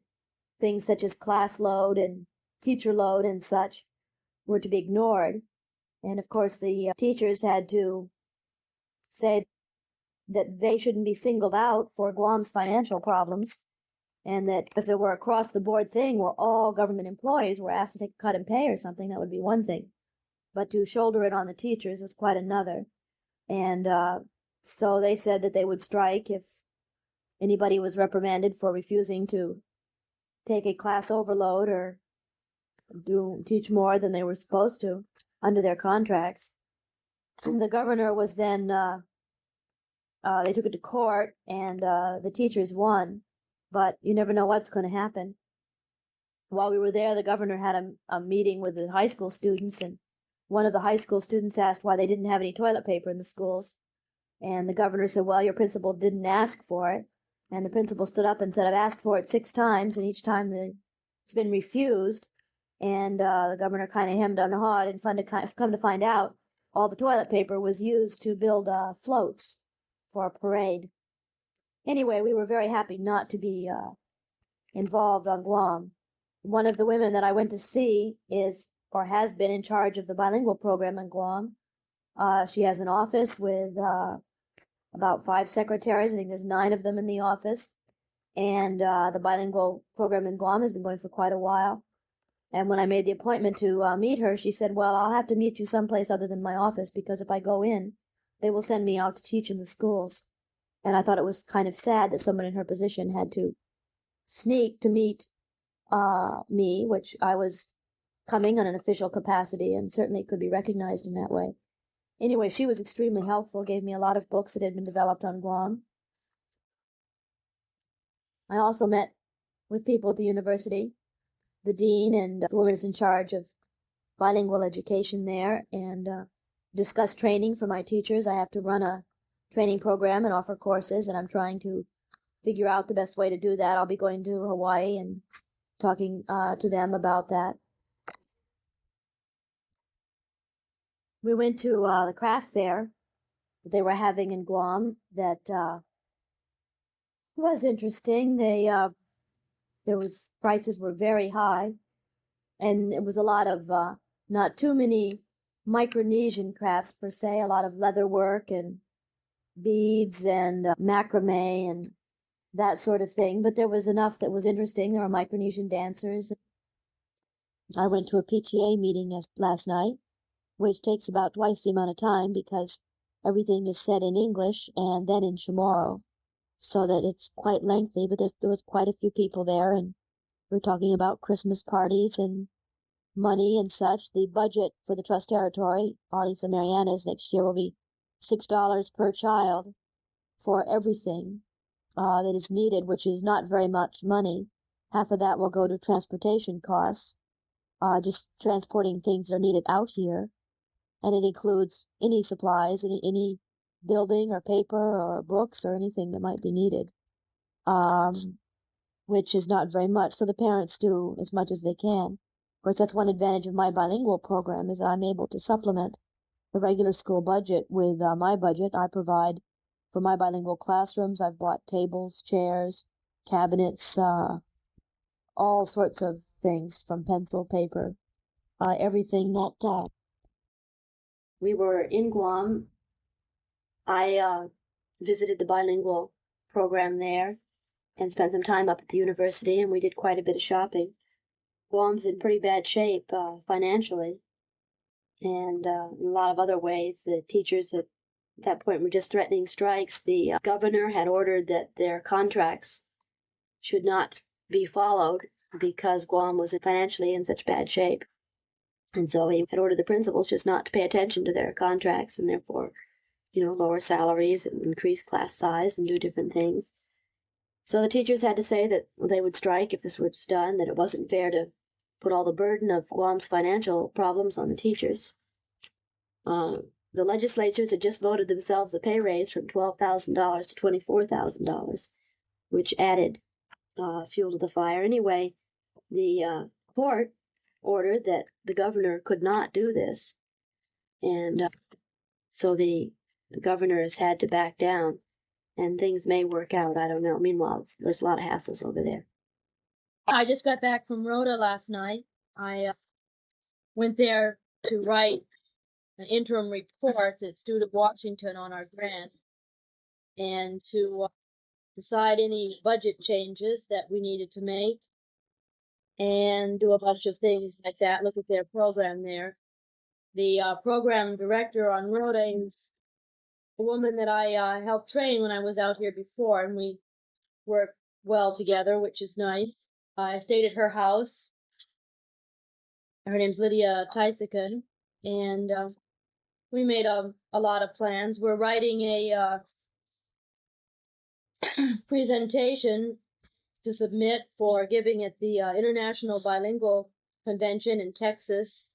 things such as class load and teacher load and such were to be ignored. And of course, the teachers had to say that they shouldn't be singled out for Guam's financial problems, and that if there were across the board thing where all government employees were asked to take a cut in pay or something, that would be one thing. But to shoulder it on the teachers was quite another. And so they said that they would strike if anybody was reprimanded for refusing to take a class overload or teach more than they were supposed to under their contracts. The governor was then, they took it to court, and the teachers won, but you never know what's going to happen. While we were there, the governor had a meeting with the high school students, and one of the high school students asked why they didn't have any toilet paper in the schools. And the governor said, well, your principal didn't ask for it. And the principal stood up and said, I've asked for it 6 times, and each time it's been refused. And the governor kind of hemmed and hawed, and come to find out, all the toilet paper was used to build floats for a parade. Anyway, we were very happy not to be involved on Guam. One of the women that I went to see is, or has been, in charge of the bilingual program on Guam. She has an office with about 5 secretaries. I think there's 9 of them in the office. And the bilingual program in Guam has been going for quite a while. And when I made the appointment to meet her, she said, well, I'll have to meet you someplace other than my office, because if I go in, they will send me out to teach in the schools. And I thought it was kind of sad that someone in her position had to sneak to meet me, which I was coming on an official capacity and certainly could be recognized in that way. Anyway, she was extremely helpful, gave me a lot of books that had been developed on Guam. I also met with people at the university, the dean and the woman is in charge of bilingual education there, and discussed training for my teachers. I have to run a training program and offer courses, and I'm trying to figure out the best way to do that. I'll be going to Hawaii and talking to them about that. We went to the craft fair that they were having in Guam that was interesting. Prices were very high, and it was a lot of not too many Micronesian crafts per se, a lot of leather work and beads and macrame and that sort of thing, but there was enough that was interesting. There were Micronesian dancers. I went to a PTA meeting last night, which takes about twice the amount of time because everything is said in English and then in Chamorro, so that it's quite lengthy, but there was quite a few people there, and we're talking about Christmas parties and money and such. The budget for the Trust Territory, Islas Marianas, next year will be $6 per child for everything that is needed, which is not very much money. Half of that will go to transportation costs, just transporting things that are needed out here. And it includes any supplies, any building or paper or books or anything that might be needed, which is not very much. So the parents do as much as they can. Of course, that's one advantage of my bilingual program, is I'm able to supplement the regular school budget with my budget. I provide for my bilingual classrooms. I've bought tables, chairs, cabinets, all sorts of things from pencil, paper, everything that we were in Guam. I visited the bilingual program there and spent some time up at the university, and we did quite a bit of shopping. Guam's in pretty bad shape financially, and in a lot of other ways. The teachers at that point were just threatening strikes. The governor had ordered that their contracts should not be followed because Guam was financially in such bad shape. And so he had ordered the principals just not to pay attention to their contracts and therefore, lower salaries and increase class size and do different things. So the teachers had to say that they would strike if this was done, that it wasn't fair to put all the burden of Guam's financial problems on the teachers. The legislatures had just voted themselves a pay raise from $12,000 to $24,000, which added fuel to the fire. Anyway, the court ordered that the governor could not do this, and so the governors had to back down, and things may work out. I don't know. Meanwhile, there's a lot of hassles over there. I just got back from Rhoda last night. I went there to write an interim report that's due to Washington on our grant, and to decide any budget changes that we needed to make, and do a bunch of things like that, look at their program there. The program director on Rhoda is a woman that I helped train when I was out here before, and we work well together, which is nice. I stayed at her house. Her name's Lydia Tysican, and we made a lot of plans. We're writing a presentation to submit for giving at the International Bilingual Convention in Texas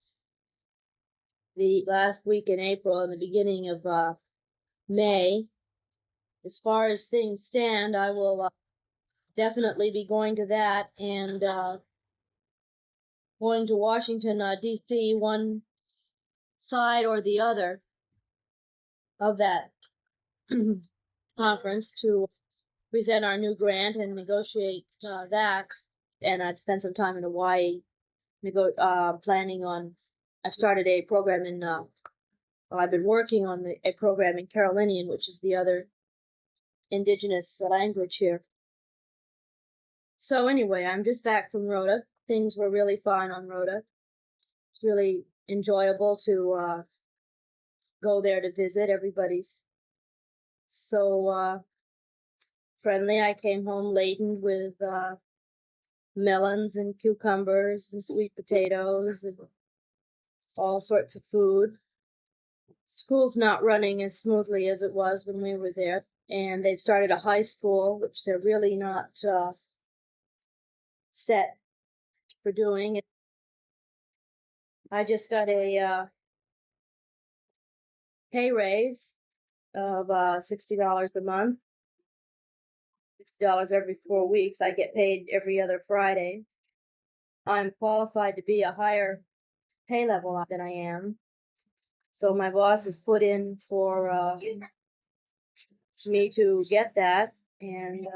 the last week in April and the beginning of May. As far as things stand, I will definitely be going to that, and going to Washington, D.C., one side or the other of that conference to present our new grant and negotiate that. And I'd spend some time in Hawaii planning on. I've started a program in. I've been working on a program in Carolinian, which is the other indigenous language here. So anyway, I'm just back from Rhoda. Things were really fine on Rhoda. It's really enjoyable to go there to visit. Everybody's so friendly. I came home laden with melons and cucumbers and sweet potatoes and all sorts of food. School's not running as smoothly as it was when we were there, and they've started a high school, which they're really not set for doing. I just got a pay raise of $60 a month, $60 every 4 weeks. I get paid every other Friday. I'm qualified to be a higher pay level than I am. So my boss has put in for me to get that and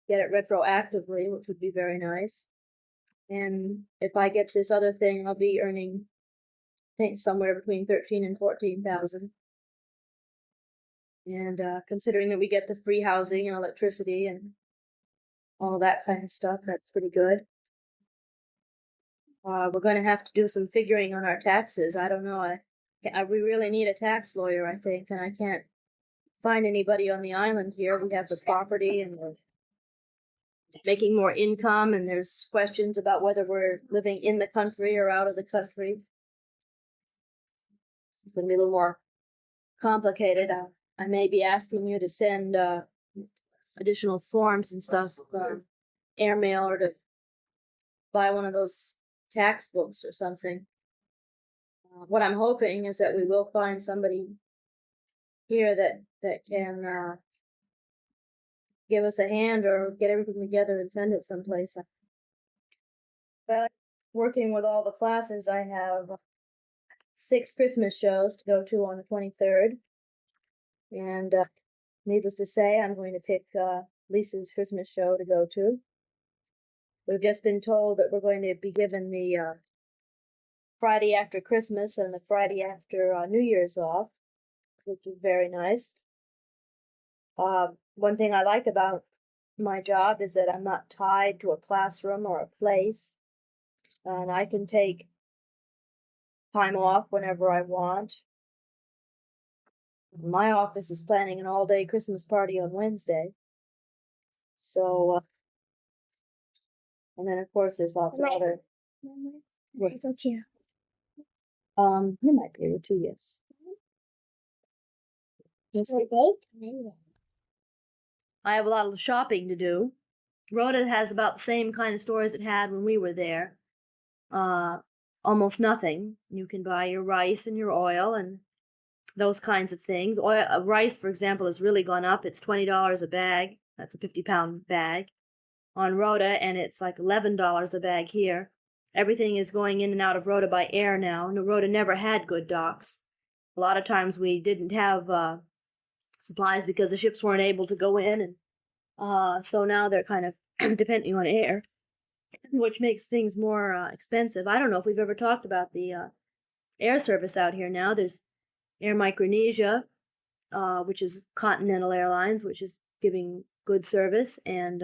get it retroactively, which would be very nice. And if I get this other thing, I'll be earning, I think, somewhere between 13 and 14,000. And considering that we get the free housing and electricity and all that kind of stuff, that's pretty good. We're going to have to do some figuring on our taxes. I don't know. I we really need a tax lawyer, I think, and I can't find anybody on the island here. We have the property and we're making more income, and there's questions about whether we're living in the country or out of the country. It's going to be a little more complicated. I may be asking you to send additional forms and stuff, airmail, or to buy one of those tax books or something. What I'm hoping is that we will find somebody here that can give us a hand or get everything together and send it someplace. But working with all the classes, I have 6 Christmas shows to go to on the 23rd. And needless to say, I'm going to pick Lisa's Christmas show to go to. We've just been told that we're going to be given the Friday after Christmas and the Friday after New Year's off, which is very nice. One thing I like about my job is that I'm not tied to a classroom or a place, and I can take time off whenever I want. My office is planning an all-day Christmas party on Wednesday. So, and then of course there's lots of other. You might be able to, yes. Yes. I have a lot of shopping to do. Rhoda has about the same kind of stores it had when we were there. Almost nothing. You can buy your rice and your oil and those kinds of things. Rice, for example, has really gone up. It's $20 a bag. That's a 50-pound bag on Rhoda, and it's like $11 a bag here. Everything is going in and out of Rhoda by air now. Rhoda never had good docks. A lot of times we didn't have supplies because the ships weren't able to go in, and so now they're kind of depending on air, which makes things more expensive. I don't know if we've ever talked about the air service out here now. There's Air Micronesia, which is Continental Airlines, which is giving good service, and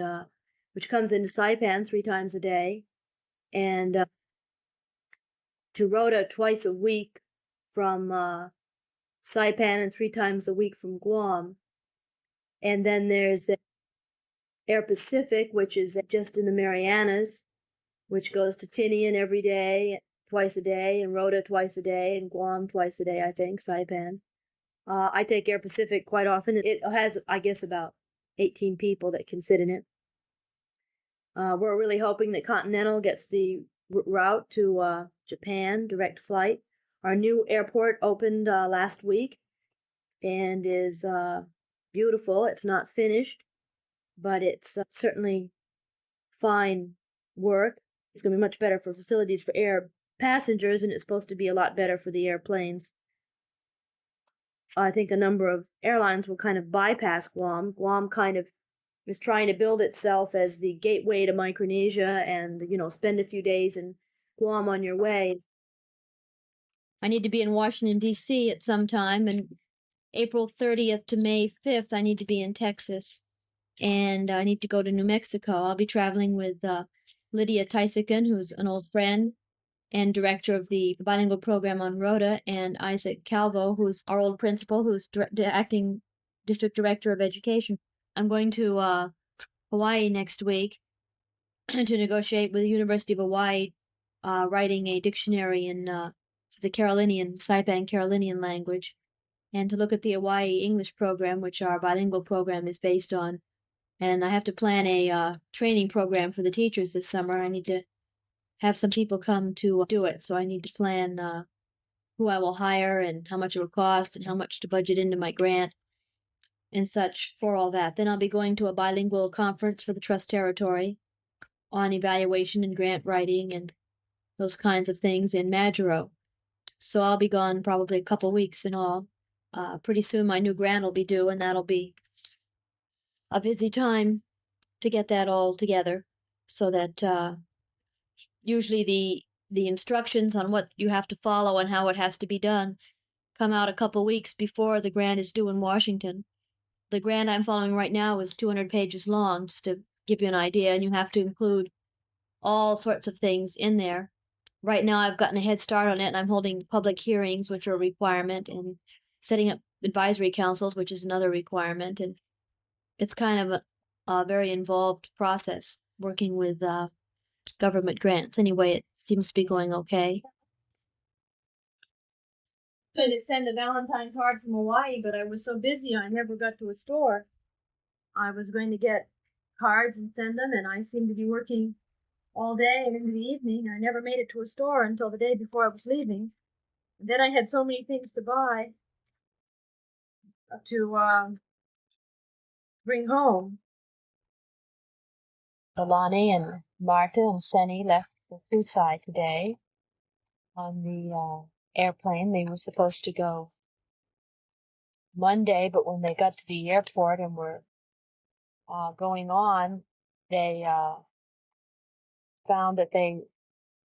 which comes into Saipan 3 times a day, and to Rhoda twice a week from Saipan and 3 times a week from Guam. And then there's Air Pacific, which is just in the Marianas, which goes to Tinian every day, twice a day, and Rhoda twice a day, and Guam twice a day, I think, Saipan. I take Air Pacific quite often. It has, I guess, about 18 people that can sit in it. We're really hoping that Continental gets the route to Japan, direct flight. Our new airport opened last week and is beautiful. It's not finished, but it's certainly fine work. It's going to be much better for facilities for air passengers, and it's supposed to be a lot better for the airplanes. I think a number of airlines will kind of bypass Guam. Guam kind of is trying to build itself as the gateway to Micronesia and, spend a few days in Guam on your way. I need to be in Washington, D.C. at some time, and April 30th to May 5th, I need to be in Texas, and I need to go to New Mexico. I'll be traveling with Lydia Tysican, who's an old friend and director of the bilingual program on Rhoda, and Isaac Calvo, who's our old principal, who's acting district director of education. I'm going to Hawaii next week to negotiate with the University of Hawaii, writing a dictionary in the Saipan Carolinian language, and to look at the Hawaii English program, which our bilingual program is based on. And I have to plan a training program for the teachers this summer. I need to have some people come to do it, so I need to plan who I will hire and how much it will cost and how much to budget into my grant and such for all that. Then I'll be going to a bilingual conference for the Trust Territory on evaluation and grant writing and those kinds of things in Majuro. So I'll be gone probably a couple weeks in all. Pretty soon my new grant will be due, and that'll be a busy time to get that all together, so that usually the instructions on what you have to follow and how it has to be done come out a couple weeks before the grant is due in Washington. The grant I'm following right now is 200 pages long, just to give you an idea, and you have to include all sorts of things in there, right now I've gotten a head start on it, and I'm holding public hearings, which are a requirement, and setting up advisory councils, which is another requirement. And it's kind of a very involved process working with government grants. Anyway, it seems to be going okay. I tried to send a Valentine card from Hawaii, but I was so busy I never got to a store. I was going to get cards and send them, and I seemed to be working all day and into the evening. I never made it to a store until the day before I was leaving. And then I had so many things to buy to bring home. Alani and Marta and Senny left for Kusai today on the airplane. They were supposed to go Monday, but when they got to the airport and were going on, they found that they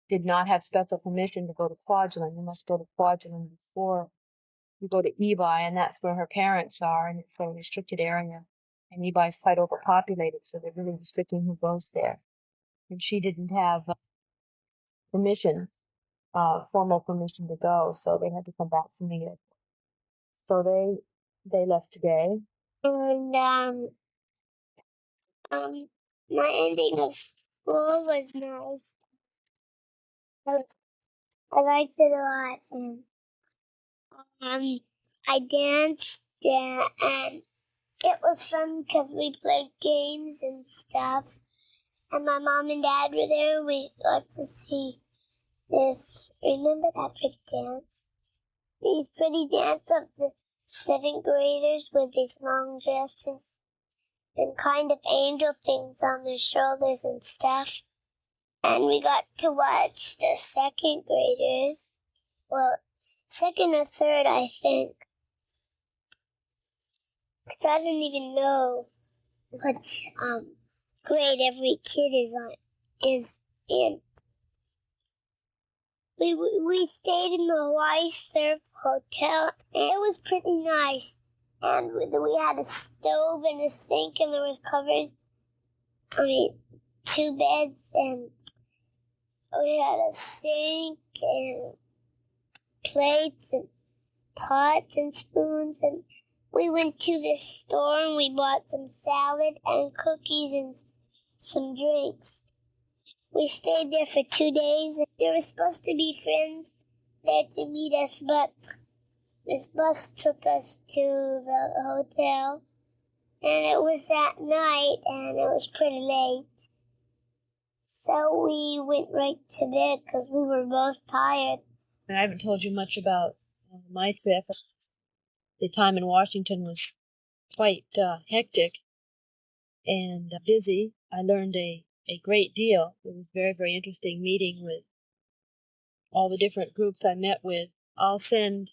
did not have special permission to go to Kwajalein. You must go to Kwajalein before you go to Ebi, and that's where her parents are, and it's a restricted area. And Ebi is quite overpopulated, so they're really restricting who goes there. And she didn't have permission, formal permission to go, so they had to come back from the airport. So they left today. And my ending of school was nice. I liked it a lot, and I danced, and it was fun because we played games and stuff. And my mom and dad were there. We got to see this. Remember that big dance? These pretty dance of the 7th graders with these long dresses and kind of angel things on their shoulders and stuff. And we got to watch the 2nd graders. Well, 2nd or 3rd, I think. I don't even know what grade every kid is in. We stayed in the Hawaii Surf Hotel, and it was pretty nice. And we had a stove and a sink, and there was covered, 2 beds, and we had a sink and plates and pots and spoons, and we went to this store and we bought some salad and cookies and some drinks. We stayed there for 2 days. There were supposed to be friends there to meet us, but this bus took us to the hotel, and it was at night, and it was pretty late. So we went right to bed because we were both tired. I haven't told you much about my trip. The time in Washington was quite hectic and busy. I learned a great deal. It was very, very interesting meeting with all the different groups I met with. I'll send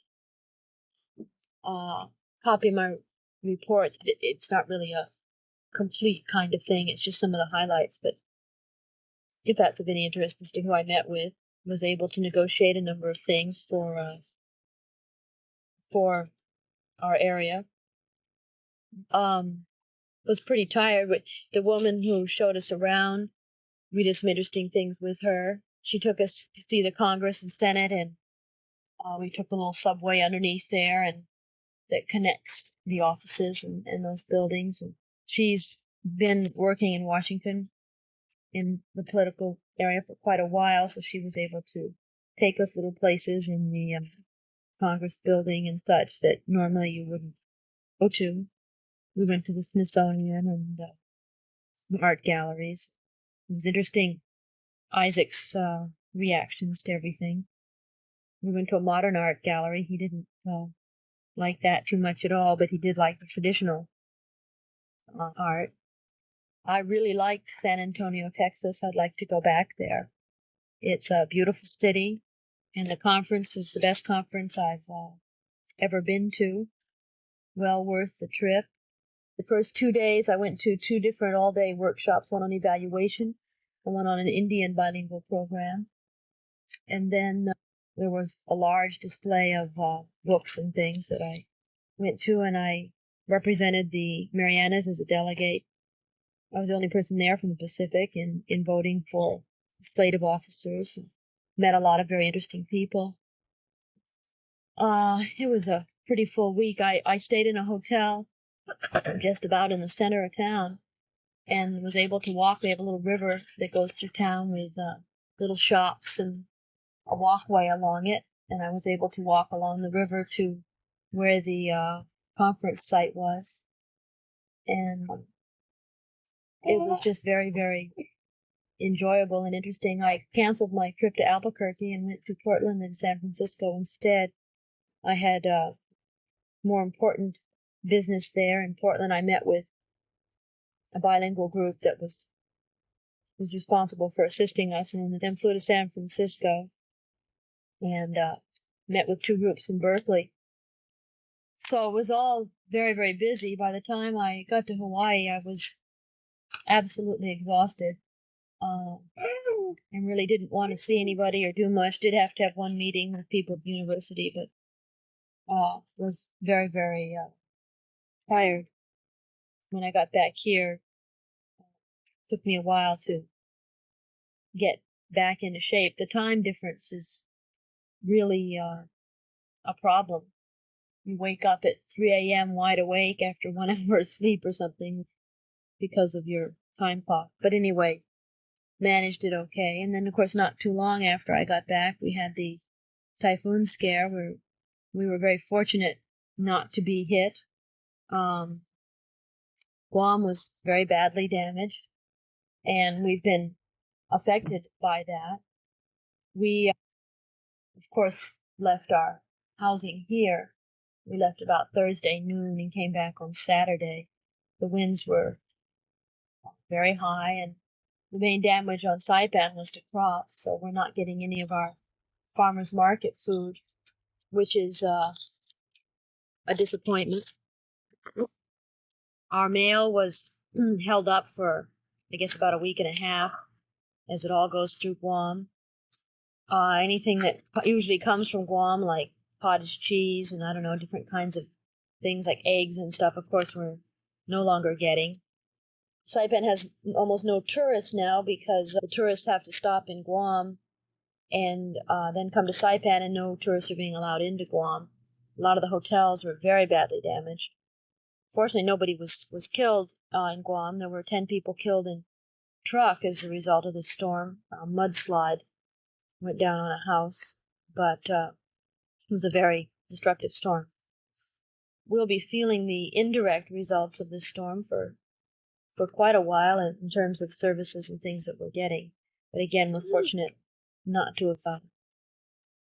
a copy of my report. It's not really a complete kind of thing. It's just some of the highlights. But if that's of any interest as to who I met with, was able to negotiate a number of things for our area. Was pretty tired, but the woman who showed us around, we did some interesting things with her. She took us to see the Congress and Senate, and we took a little subway underneath there, and that connects the offices and those buildings. And she's been working in Washington in the political area for quite a while, so she was able to take us little places in the Congress building and such that normally you wouldn't go to. We went to the Smithsonian and some art galleries. It was interesting, Isaac's reactions to everything. We went to a modern art gallery. He didn't like that too much at all, but he did like the traditional art. I really liked San Antonio, Texas. I'd like to go back there. It's a beautiful city, and the conference was the best conference I've ever been to. Well worth the trip. The first 2 days, I went to 2 different all-day workshops, one on evaluation and one on an Indian bilingual program. And then there was a large display of books and things that I went to, and I represented the Marianas as a delegate. I was the only person there from the Pacific in voting for the slate of officers. met a lot of very interesting people. It was a pretty full week. I stayed in a hotel just about in the center of town and was able to walk. We have a little river that goes through town with little shops and a walkway along it, and I was able to walk along the river to where the conference site was. And it was just very, very enjoyable and interesting. I canceled my trip to Albuquerque and went to Portland and San Francisco instead. I had more important business there. In Portland, I met with a bilingual group that was responsible for assisting us, and then flew to San Francisco and met with two groups in Berkeley. So it was all very, very busy. By the time I got to Hawaii, I was absolutely exhausted. And really didn't want to see anybody or do much. Did have to have one meeting with people at the university, but was very, very tired. When I got back here, it took me a while to get back into shape. The time difference is really a problem. You wake up at 3 a.m. wide awake after 1 hour of sleep or something because of your time clock. But anyway, managed it okay. And then, of course, not too long after I got back, we had the typhoon scare where we were very fortunate not to be hit. Guam was very badly damaged, and we've been affected by that. We, of course, left our housing here. We left about Thursday noon and came back on Saturday. The winds were very high, and the main damage on Saipan was to crops, so we're not getting any of our farmers market food, which is a disappointment. Our mail was held up for, I guess, about a week and a half, as it all goes through Guam. Anything that usually comes from Guam, like cottage cheese and, I don't know, different kinds of things like eggs and stuff, of course, we're no longer getting. Saipan has almost no tourists now because the tourists have to stop in Guam and then come to Saipan, and no tourists are being allowed into Guam. A lot of the hotels were very badly damaged. Fortunately, nobody was killed in Guam. There were 10 people killed in truck as a result of the storm. A mudslide went down on a house, but it was a very destructive storm. We'll be feeling the indirect results of this storm for quite a while in terms of services and things that we're getting. But again, we're fortunate not to have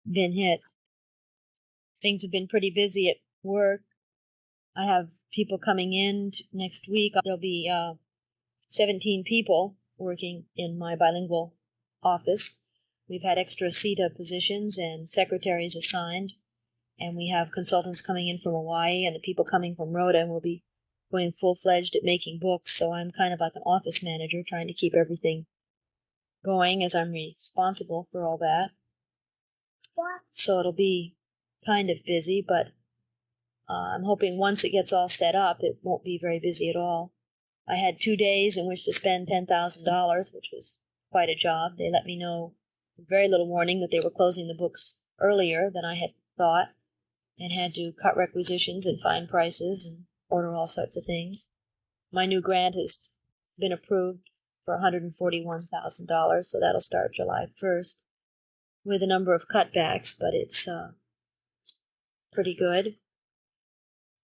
been hit. Things have been pretty busy at work. I have people coming in next week. There'll be 17 people working in my bilingual office. We've had extra CETA positions and secretaries assigned, and we have consultants coming in from Hawaii, and the people coming from Rhoda, and we'll be going full-fledged at making books, so I'm kind of like an office manager trying to keep everything going as I'm responsible for all that. So it'll be kind of busy, but I'm hoping once it gets all set up, it won't be very busy at all. I had 2 days in which to spend $10,000, which was quite a job. They let me know with very little warning that they were closing the books earlier than I had thought, and had to cut requisitions and find prices and order all sorts of things. My new grant has been approved for $141,000, so that'll start July 1st, with a number of cutbacks, but it's pretty good.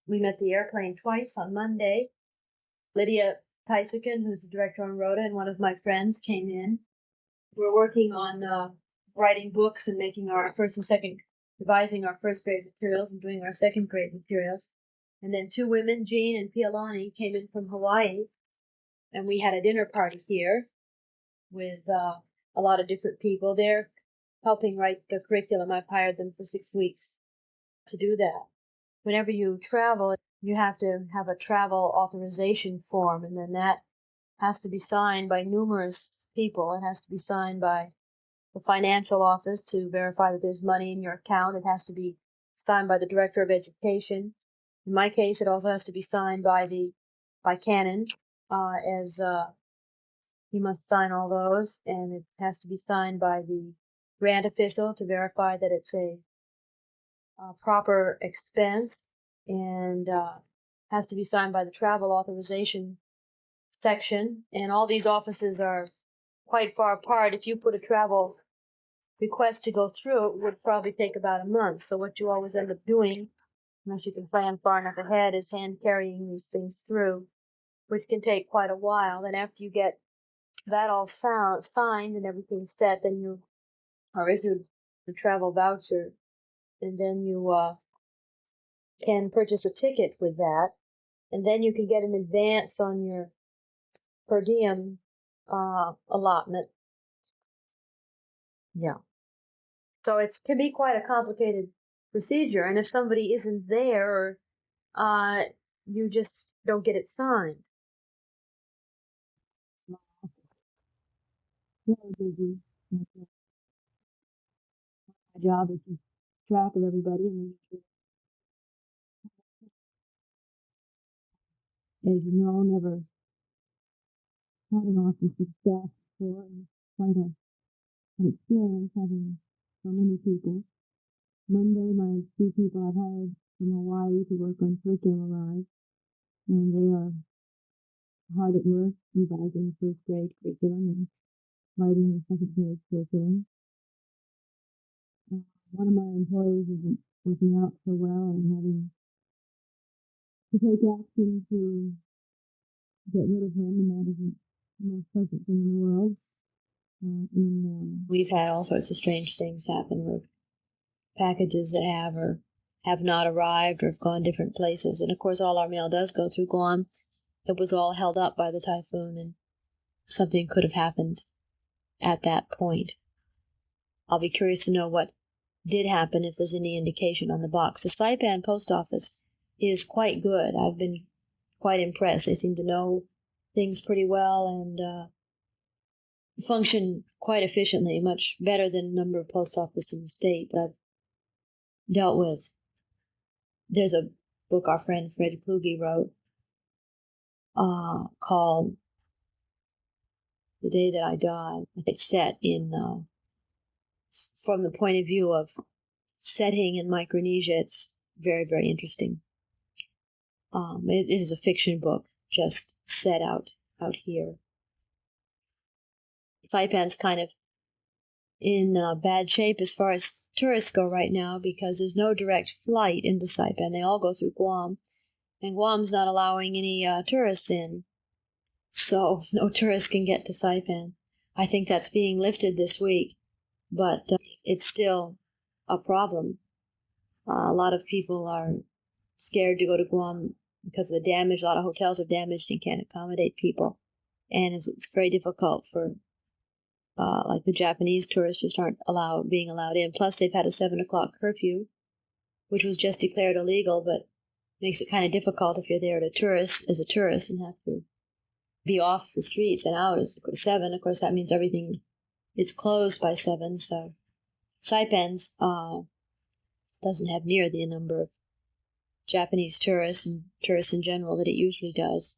We met the airplane twice on Monday. Lydia Tysican, who's the director on Rhoda, and one of my friends came in. We're working on writing books and making our first and second, revising our first grade materials and doing our second grade materials. And then 2 women, Jean and Pialani, came in from Hawaii, and we had a dinner party here with a lot of different people. They're helping write the curriculum. I've hired them for 6 weeks to do that. Whenever you travel, you have to have a travel authorization form, and then that has to be signed by numerous people. It has to be signed by the financial office to verify that there's money in your account. It has to be signed by the director of education. In my case, it also has to be signed by Canon, as he must sign all those, and it has to be signed by the grant official to verify that it's a proper expense, and has to be signed by the travel authorization section. And all these offices are quite far apart. If you put a travel request to go through, it would probably take about a month. So what you always end up doing, unless you can plan far enough ahead, is hand carrying these things through, which can take quite a while. And after you get that all signed and everything set, then you are issued the travel voucher, and then you can purchase a ticket with that, and then you can get an advance on your per diem allotment. Yeah. So it can be quite a complicated procedure, and if somebody isn't there, you just don't get it signed. Very busy. My job is to keep track of everybody and make sure. As you know, never had an office with staff before, and quite an experience having so many people. Monday, my 2 people I've hired from Hawaii to work on curriculum arrived, and they are hard at work revising first grade curriculum and writing the second grade curriculum. One of my employees isn't working out so well, and I'm having to take action to get rid of him, and that isn't the most pleasant thing in the world. We've had all sorts of strange things happen with packages that have or have not arrived or have gone different places. And of course, all our mail does go through Guam. It was all held up by the typhoon, and something could have happened at that point. I'll be curious to know what did happen, if there's any indication on the box. The Saipan post office is quite good. I've been quite impressed. They seem to know things pretty well and function quite efficiently, much better than a number of post offices in the state that I've dealt with. There's a book our friend Fred Kluge wrote called The Day That I Died. It's set in from the point of view of setting in Micronesia. It's very, very interesting. It is a fiction book, just set out here. Saipan's kind of in bad shape as far as tourists go right now, because there's no direct flight into Saipan. They all go through Guam, and Guam's not allowing any tourists in. So no tourists can get to Saipan. I think that's being lifted this week, but it's still a problem. A lot of people are scared to go to Guam because of the damage. A lot of hotels are damaged and can't accommodate people. And it's very difficult for, like the Japanese tourists just aren't being allowed in. Plus, they've had a 7 o'clock curfew, which was just declared illegal, but makes it kind of difficult if you're there as a tourist and have to be off the streets and out at 7. Of course, that means everything is closed by 7. So Saipan's doesn't have near the number of Japanese tourists and tourists in general that it usually does.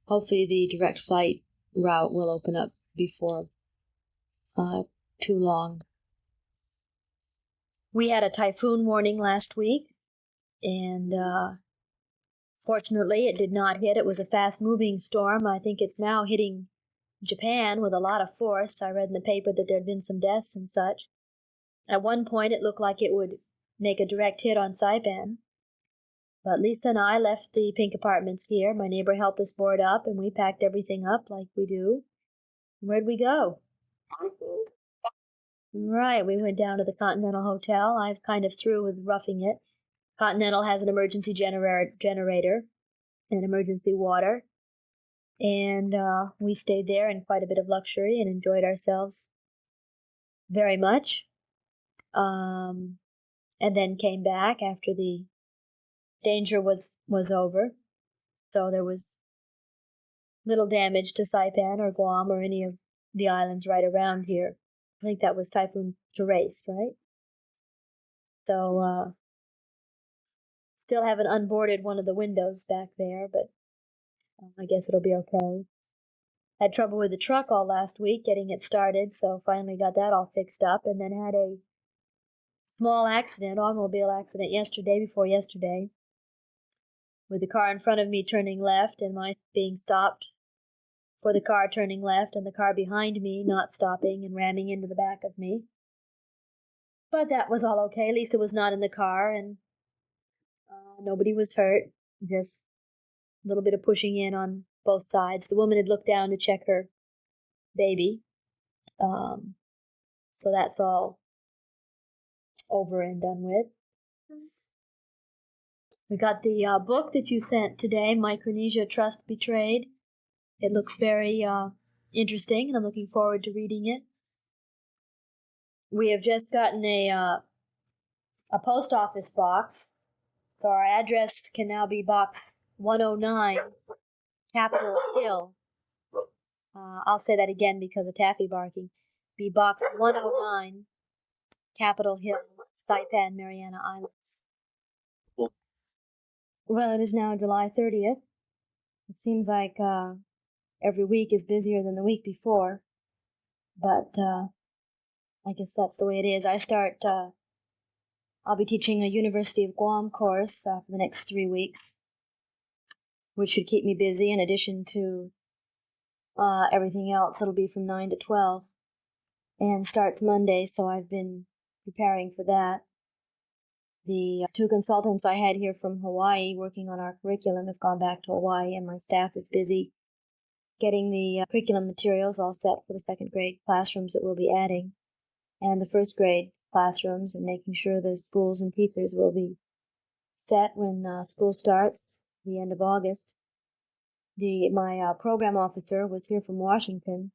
Hopefully the direct flight route will open up before too long. We had a typhoon warning last week, and fortunately it did not hit. It was a fast-moving storm. I think it's now hitting Japan with a lot of force. I read in the paper that there had been some deaths and such. At one point it looked like it would make a direct hit on Saipan. But Lisa and I left the pink apartments here. My neighbor helped us board up, and we packed everything up like we do. Where'd we go? Right, we went down to the Continental Hotel. I've kind of through with roughing it. Continental has an emergency generator and emergency water. And we stayed there in quite a bit of luxury and enjoyed ourselves very much. And then came back after the danger was over. So there was little damage to Saipan or Guam or any of the islands right around here. I think that was Typhoon Therese, right? So still haven't unboarded one of the windows back there, but I guess it'll be okay. Had trouble with the truck all last week getting it started, so finally got that all fixed up, and then had a small accident, automobile accident before yesterday, with the car in front of me turning left and my being stopped for the car turning left and the car behind me not stopping and ramming into the back of me. But that was all okay. Lisa was not in the car, and nobody was hurt, just a little bit of pushing in on both sides. The woman had looked down to check her baby, so that's all over and done with. We got the book that you sent today, Micronesia Trust Betrayed. It looks very interesting, and I'm looking forward to reading it. We have just gotten a post office box, so our address can now be Box 109, Capitol Hill. I'll say that again because of Taffy barking. Be Box 109, Capitol Hill, Saipan, Mariana Islands. Well, it is now July 30th. It seems like every week is busier than the week before, but I guess that's the way it is. I'll be teaching a University of Guam course for the next 3 weeks, which should keep me busy in addition to everything else. It'll be from 9 to 12 and starts Monday, so I've been preparing for that. The 2 consultants I had here from Hawaii working on our curriculum have gone back to Hawaii, and my staff is busy getting the curriculum materials all set for the 2nd grade classrooms that we'll be adding, and the 1st grade classrooms, and making sure the schools and teachers will be set when school starts the end of August. My program officer was here from Washington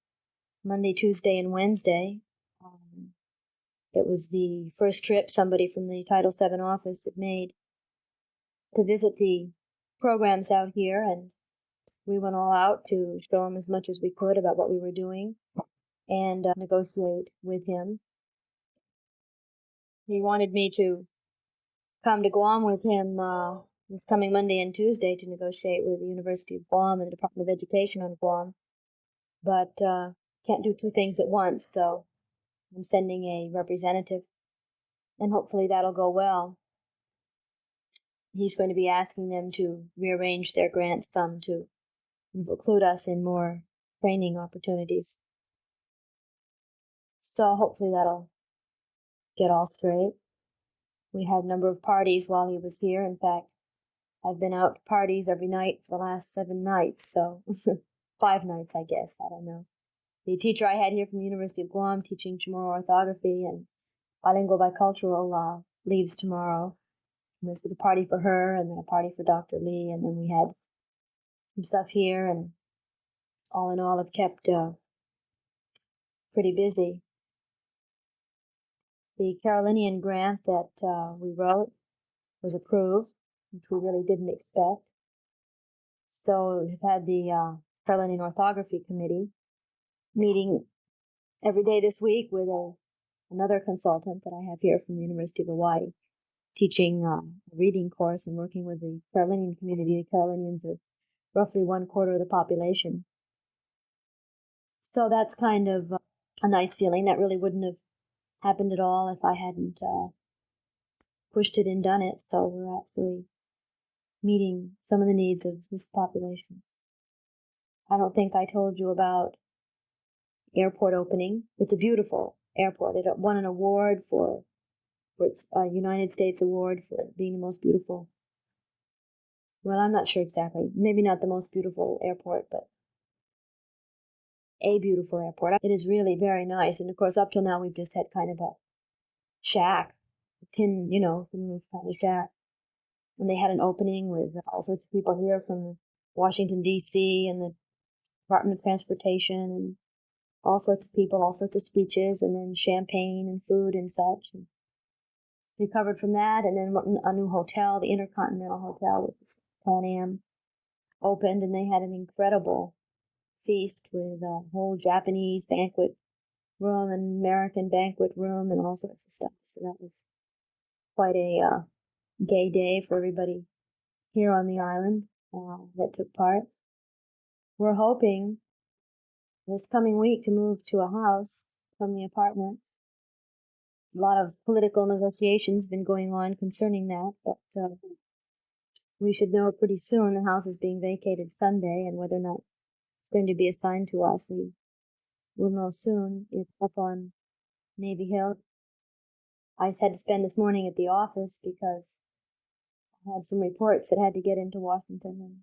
Monday, Tuesday, and Wednesday. It was the first trip somebody from the Title VII office had made to visit the programs out here, and we went all out to show him as much as we could about what we were doing and negotiate with him. He wanted me to come to Guam with him this coming Monday and Tuesday to negotiate with the University of Guam and the Department of Education on Guam, but can't do 2 things at once, so I'm sending a representative, and hopefully that'll go well. He's going to be asking them to rearrange their grant sum to include us in more training opportunities. So hopefully that'll get all straight. We had a number of parties while he was here. In fact, I've been out to parties every night for the last 7 nights, so 5 nights, I guess. I don't know. The teacher I had here from the University of Guam teaching Chamorro orthography and bilingual bicultural leaves tomorrow. And this was a party for her, and then a party for Dr. Lee, and then we had some stuff here, and all in all have kept pretty busy. The Carolinian grant that we wrote was approved, which we really didn't expect. So we've had the Carolinian Orthography Committee meeting every day this week with another consultant that I have here from the University of Hawaii, teaching a reading course and working with the Carolinian community. The Carolinians are roughly 1/4 of the population. So that's kind of a nice feeling. That really wouldn't have happened at all if I hadn't pushed it and done it. So we're actually meeting some of the needs of this population. I don't think I told you about airport opening. It's a beautiful airport. It won an award for its United States award for being the most beautiful. Well, I'm not sure exactly. Maybe not the most beautiful airport, but a beautiful airport. It is really very nice. And of course, up till now, we've just had kind of a shack, a tin, roof kind of shack. And they had an opening with all sorts of people here from Washington, D.C. and the Department of Transportation, and all sorts of people, all sorts of speeches, and then champagne and food and such. And recovered from that, and then a new hotel, the Intercontinental Hotel, which is Pan Am, opened, and they had an incredible feast with a whole Japanese banquet room and American banquet room and all sorts of stuff. So that was quite a gay day for everybody here on the island that took part. We're hoping this coming week to move to a house from the apartment. A lot of political negotiations been going on concerning that, but we should know pretty soon. The house is being vacated Sunday, and whether or not it's going to be assigned to us, we will know soon. It's up on Navy Hill. I had to spend this morning at the office because I had some reports that had to get into Washington, and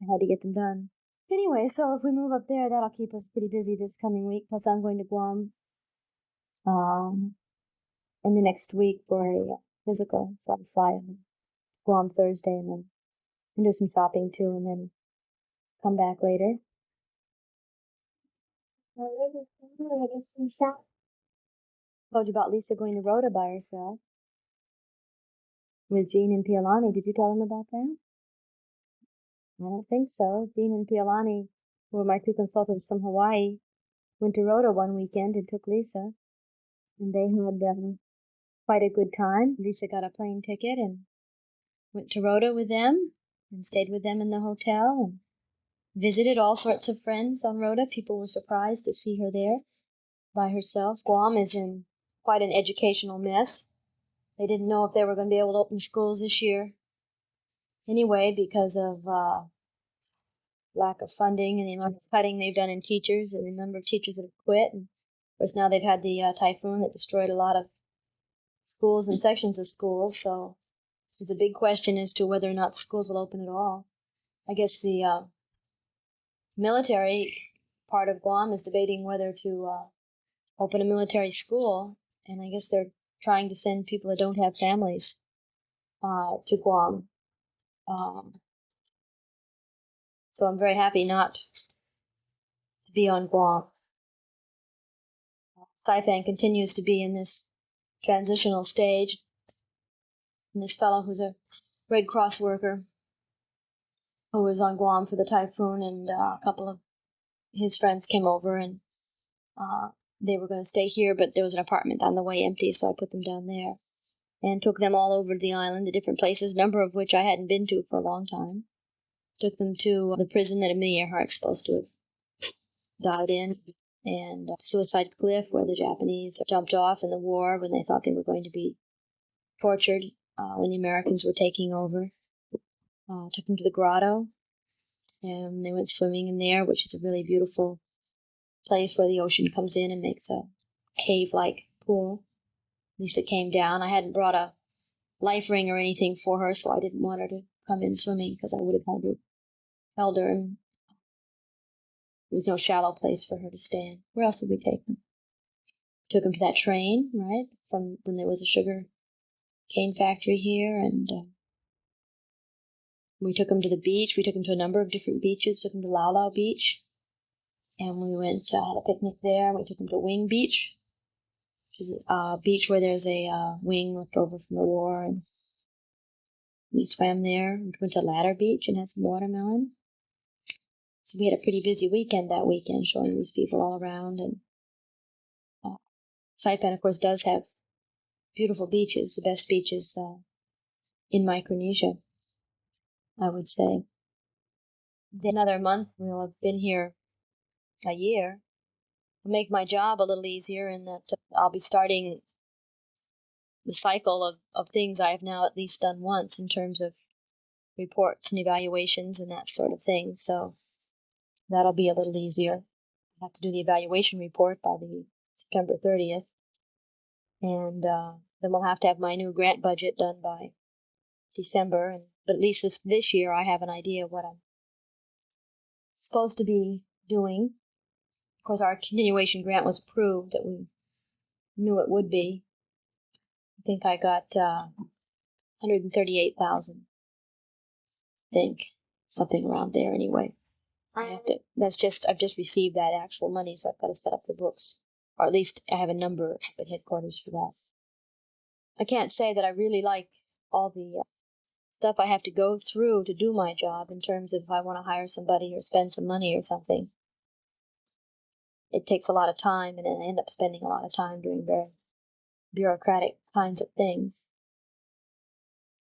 I had to get them done. Anyway, so if we move up there, that'll keep us pretty busy this coming week. Plus, I'm going to Guam in the next week for a physical, so I'll fly to Guam Thursday and then do some shopping too, and then come back later. Told you about Lisa going to Rhoda by herself with Jean and Pialani. Did you tell them about that? I don't think so. Jean and Pialani, who were my two consultants from Hawaii, went to Rhoda one weekend and took Lisa, and they had quite a good time. Lisa got a plane ticket and went to Rhoda with them and stayed with them in the hotel and visited all sorts of friends on Rhoda. People were surprised to see her there by herself. Guam is in quite an educational mess. They didn't know if they were going to be able to open schools this year anyway because of lack of funding and the amount of cutting they've done in teachers and the number of teachers that have quit. And of course, now they've had the typhoon that destroyed a lot of schools and sections of schools. So there's a big question as to whether or not schools will open at all. I guess the military part of Guam is debating whether to open a military school, and I guess they're trying to send people that don't have families to Guam. So I'm very happy not to be on Guam. Saipan continues to be in this transitional stage. And this fellow who's a Red Cross worker who was on Guam for the typhoon, and a couple of his friends came over, and they were going to stay here, but there was an apartment on the way empty, so I put them down there and took them all over the island to different places, a number of which I hadn't been to for a long time. Took them to the prison that Amelia Earhart's supposed to have died in, and Suicide Cliff, where the Japanese jumped off in the war when they thought they were going to be tortured when the Americans were taking over. Took them to the grotto, and they went swimming in there, which is a really beautiful place where the ocean comes in and makes a cave-like pool. Lisa came down. I hadn't brought a life ring or anything for her, so I didn't want her to come in swimming because I would have held her, and there was no shallow place for her to stand. Where else would we take them? Took them to that train, right, from when there was a sugar cane factory here, and we took them to the beach. We took them to a number of different beaches. Took them to Lau Lau Beach, and we went had a picnic there. We took them to Wing Beach, which is a beach where there's a wing left over from the war, and we swam there. We went to Ladder Beach and had some watermelon. So we had a pretty busy weekend that weekend, showing these people all around. And Saipan, of course, does have beautiful beaches, the best beaches in Micronesia, I would say. Another month, we'll have been here a year. It'll make my job a little easier in that I'll be starting the cycle of things I have now at least done once in terms of reports and evaluations and that sort of thing. So that'll be a little easier. I have to do the evaluation report by the September 30th. And then we'll have to have my new grant budget done by December. But at least this year I have an idea of what I'm supposed to be doing. Of course, our continuation grant was approved, that we knew it would be. I think I got $138,000. I think something around there anyway. I've just received that actual money, so I've got to set up the books, or at least I have a number at headquarters for that. I can't say that I really like all the stuff I have to go through to do my job in terms of if I want to hire somebody or spend some money or something. It takes a lot of time, and I end up spending a lot of time doing very bureaucratic kinds of things.